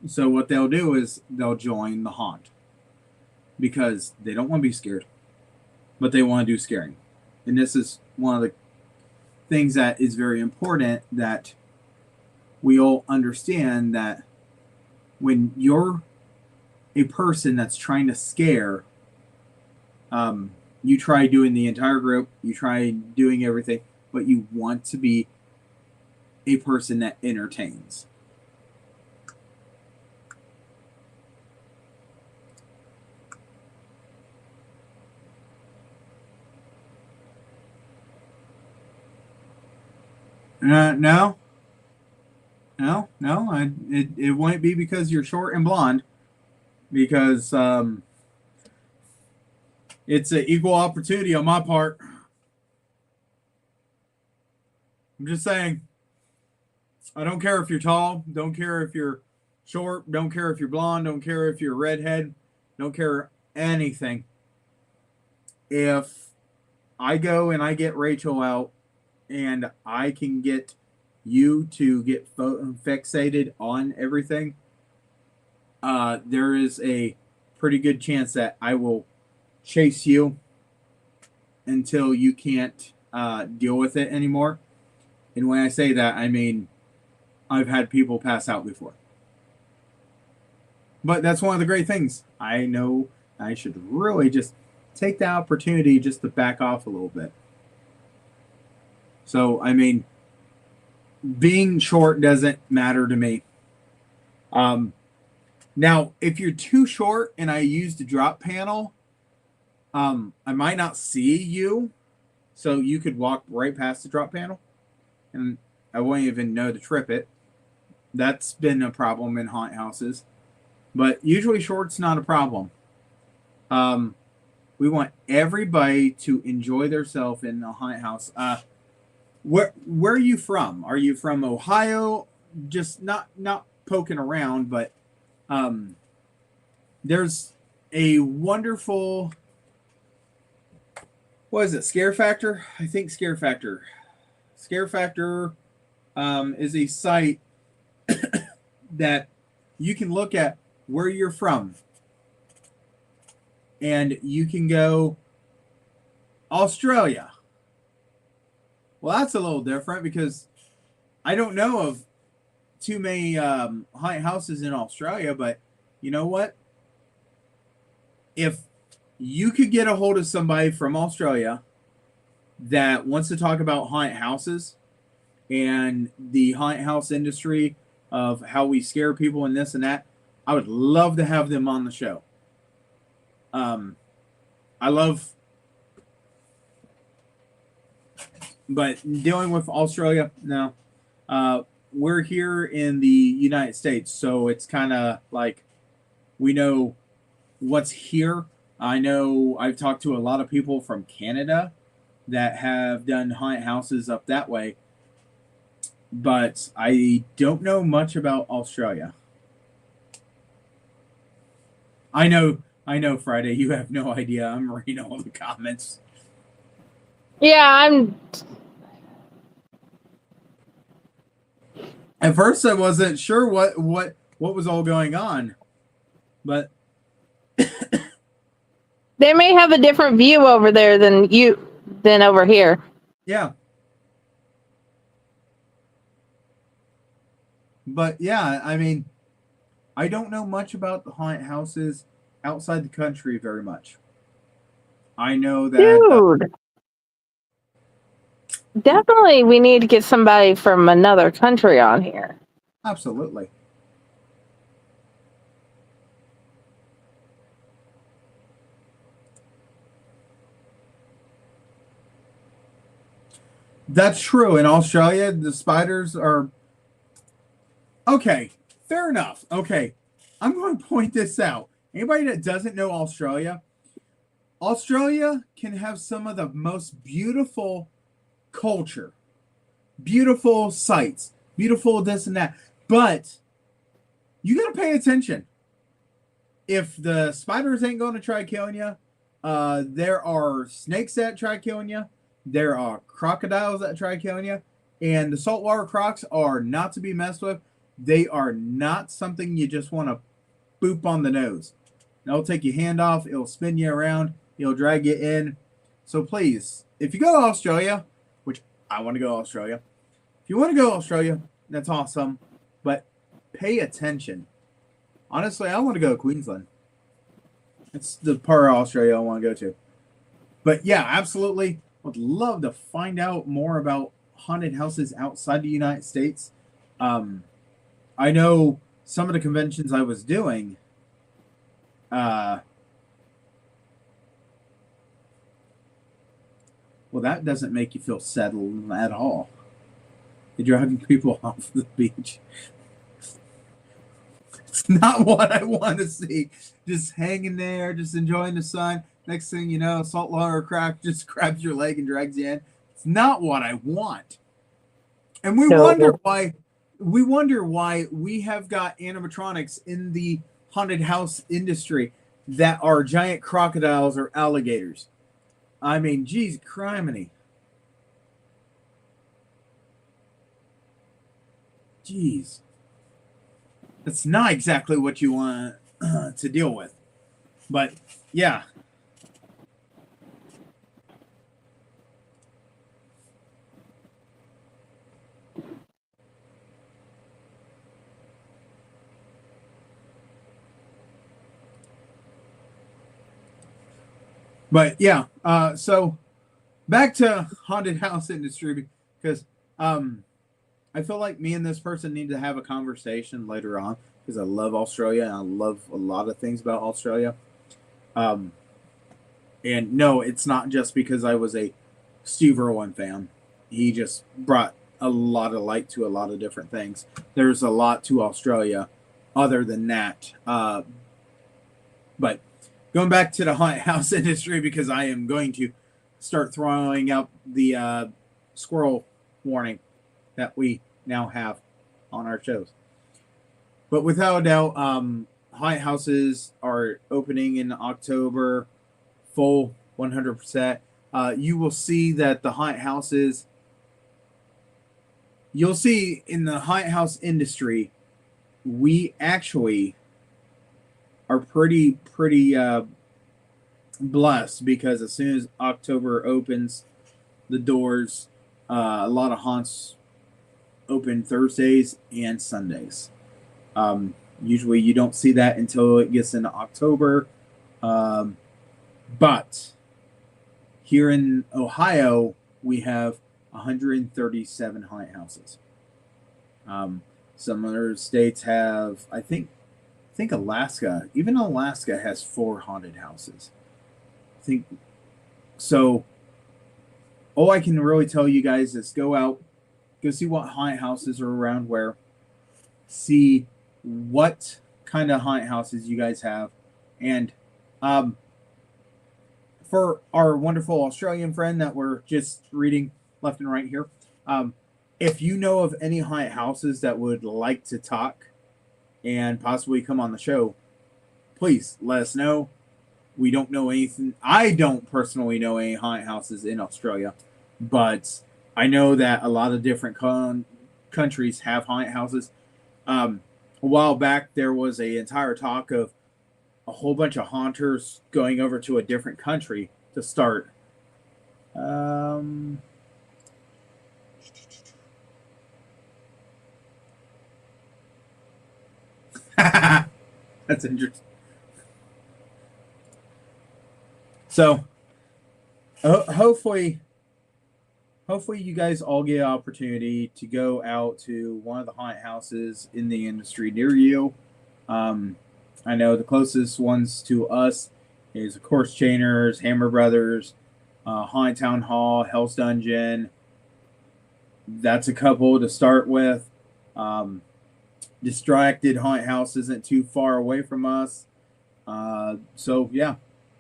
So what they'll do is they'll join the haunt because they don't want to be scared, but they want to do scaring. And this is one of the things that is very important, that we all understand that when you're a person that's trying to scare, you try doing the entire group, you try doing everything, but you want to be a person that entertains. No. It won't be because you're short and blonde, because it's an equal opportunity on my part. I'm just saying, I don't care if you're tall, don't care if you're short, don't care if you're blonde, don't care if you're redhead, don't care anything. If I go and I get Rachel out and I can get you to get fixated on everything, there is a pretty good chance that I will chase you until you can't deal with it anymore. And when I say that, I mean I've had people pass out before. But that's one of the great things. I know I should really just take the opportunity just to back off a little bit. So, I mean, being short doesn't matter to me. Now, if you're too short and I use the drop panel, I might not see you. So you could walk right past the drop panel and I won't even know to trip it. That's been a problem in haunt houses. But usually short's not a problem. We want everybody to enjoy themselves in the haunt house. Where are you from? Are you from Ohio? Just not poking around, but there's a wonderful, what is it, Scare Factor? I think Scare Factor. Scare Factor is a site that you can look at where you're from. And you can go Australia. Well, that's a little different because I don't know of too many haunt houses in Australia, but you know what? If you could get a hold of somebody from Australia that wants to talk about haunt houses and the haunt house industry of how we scare people and this and that, I would love to have them on the show. I love, but dealing with Australia, no. We're here in the United States, so it's kind of like we know what's here. I know I've talked to a lot of people from Canada that have done haunt houses up that way, but I don't know much about Australia. I know, Friday, you have no idea. I'm reading all the comments. Yeah, At first, I wasn't sure what was all going on, but they may have a different view over there than over here. Yeah. But yeah, I mean, I don't know much about the haunted houses outside the country very much. I know that Dude, definitely we need to get somebody from another country on here. absolutely. That's true. In Australia, the spiders are okay. Fair enough. Okay, I'm going to point this out. Anybody that doesn't know Australia, Australia can have some of the most beautiful culture, beautiful sights, beautiful this and that. But you got to pay attention. If the spiders ain't going to try killing you, there are snakes that try killing you. There are crocodiles that try killing you. And the saltwater crocs are not to be messed with. They are not something you just want to boop on the nose. It'll take your hand off. It'll spin you around. It'll drag you in. So please, if you go to Australia, which I want to go to Australia. If you want to go to Australia, that's awesome. But pay attention. Honestly, I want to go to Queensland. It's the part of Australia I want to go to. But yeah, absolutely. Would love to find out more about haunted houses outside the United States. I know some of the conventions I was doing, well, that doesn't make you feel settled at all. You're driving people off the beach. It's not what I want to see. Just hanging there, just enjoying the sun. Next thing you know, saltwater croc just grabs your leg and drags you in. It's not what I want. And we wonder why we have got animatronics in the haunted house industry that are giant crocodiles or alligators. I mean, geez, criminy. Jeez. That's not exactly what you want to deal with. But, yeah. But, yeah. So, back to haunted house industry because I feel like me and this person need to have a conversation later on because I love Australia and I love a lot of things about Australia. And no, it's not just because I was a Steve Irwin fan. He just brought a lot of light to a lot of different things. There's a lot to Australia other than that. But going back to the haunted house industry because I am going to start throwing out the squirrel warning that we now have on our shows. But without a doubt, haunted houses are opening in October, full 100%. You will see that the haunted houses, you'll see in the haunted house industry, we actually are pretty blessed because as soon as October opens the doors, a lot of haunts open Thursdays and Sundays. Usually you don't see that until it gets into October. But here in Ohio, we have 137 haunted houses. Some other states have, I think Alaska, even Alaska has 4 haunted houses. I think so. All I can really tell you guys is go see what haunted houses are around where, see what kind of haunted houses you guys have, and for our wonderful Australian friend that we're just reading left and right here, if you know of any haunted houses that would like to talk and possibly come on the show, please let us know. We don't know anything. I don't personally know any haunted houses in Australia, but I know that a lot of different countries have haunted houses. A while back, there was an entire talk of a whole bunch of haunters going over to a different country to start. That's interesting. So, hopefully you guys all get an opportunity to go out to one of the haunted houses in the industry near you. I know the closest ones to us is, of course, Chainers, Hammer Brothers, Haunted Town Hall, Hell's Dungeon. That's a couple to start with. Distracted Haunted House isn't too far away from us. So, yeah,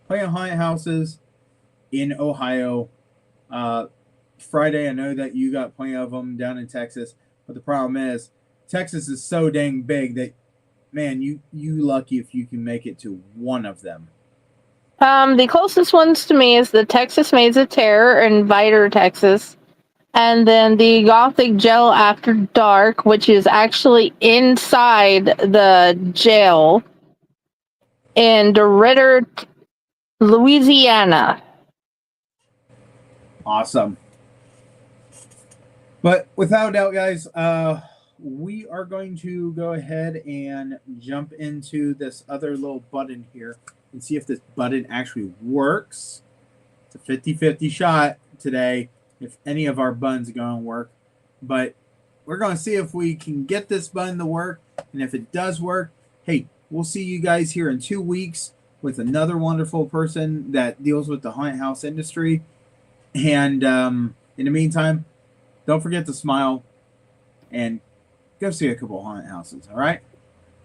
plenty of haunted houses in Ohio. Friday, I know that you got plenty of them down in Texas, but the problem is Texas is so dang big that, man, you lucky if you can make it to one of them. The closest ones to me is the Texas Maze of Terror in Vidor, Texas. And then the Gothic Jail After Dark, which is actually inside the jail in DeRidder, Louisiana. Awesome. But without a doubt, guys, we are going to go ahead and jump into this other little button here and see if this button actually works. It's a 50-50 shot today if any of our buttons are going to work. But we're going to see if we can get this button to work. And if it does work, hey, we'll see you guys here in 2 weeks with another wonderful person that deals with the haunted house industry. And in the meantime, don't forget to smile and go see a couple of haunted houses, all right?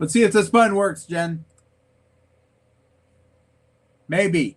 Let's see if this button works, Jen. Maybe.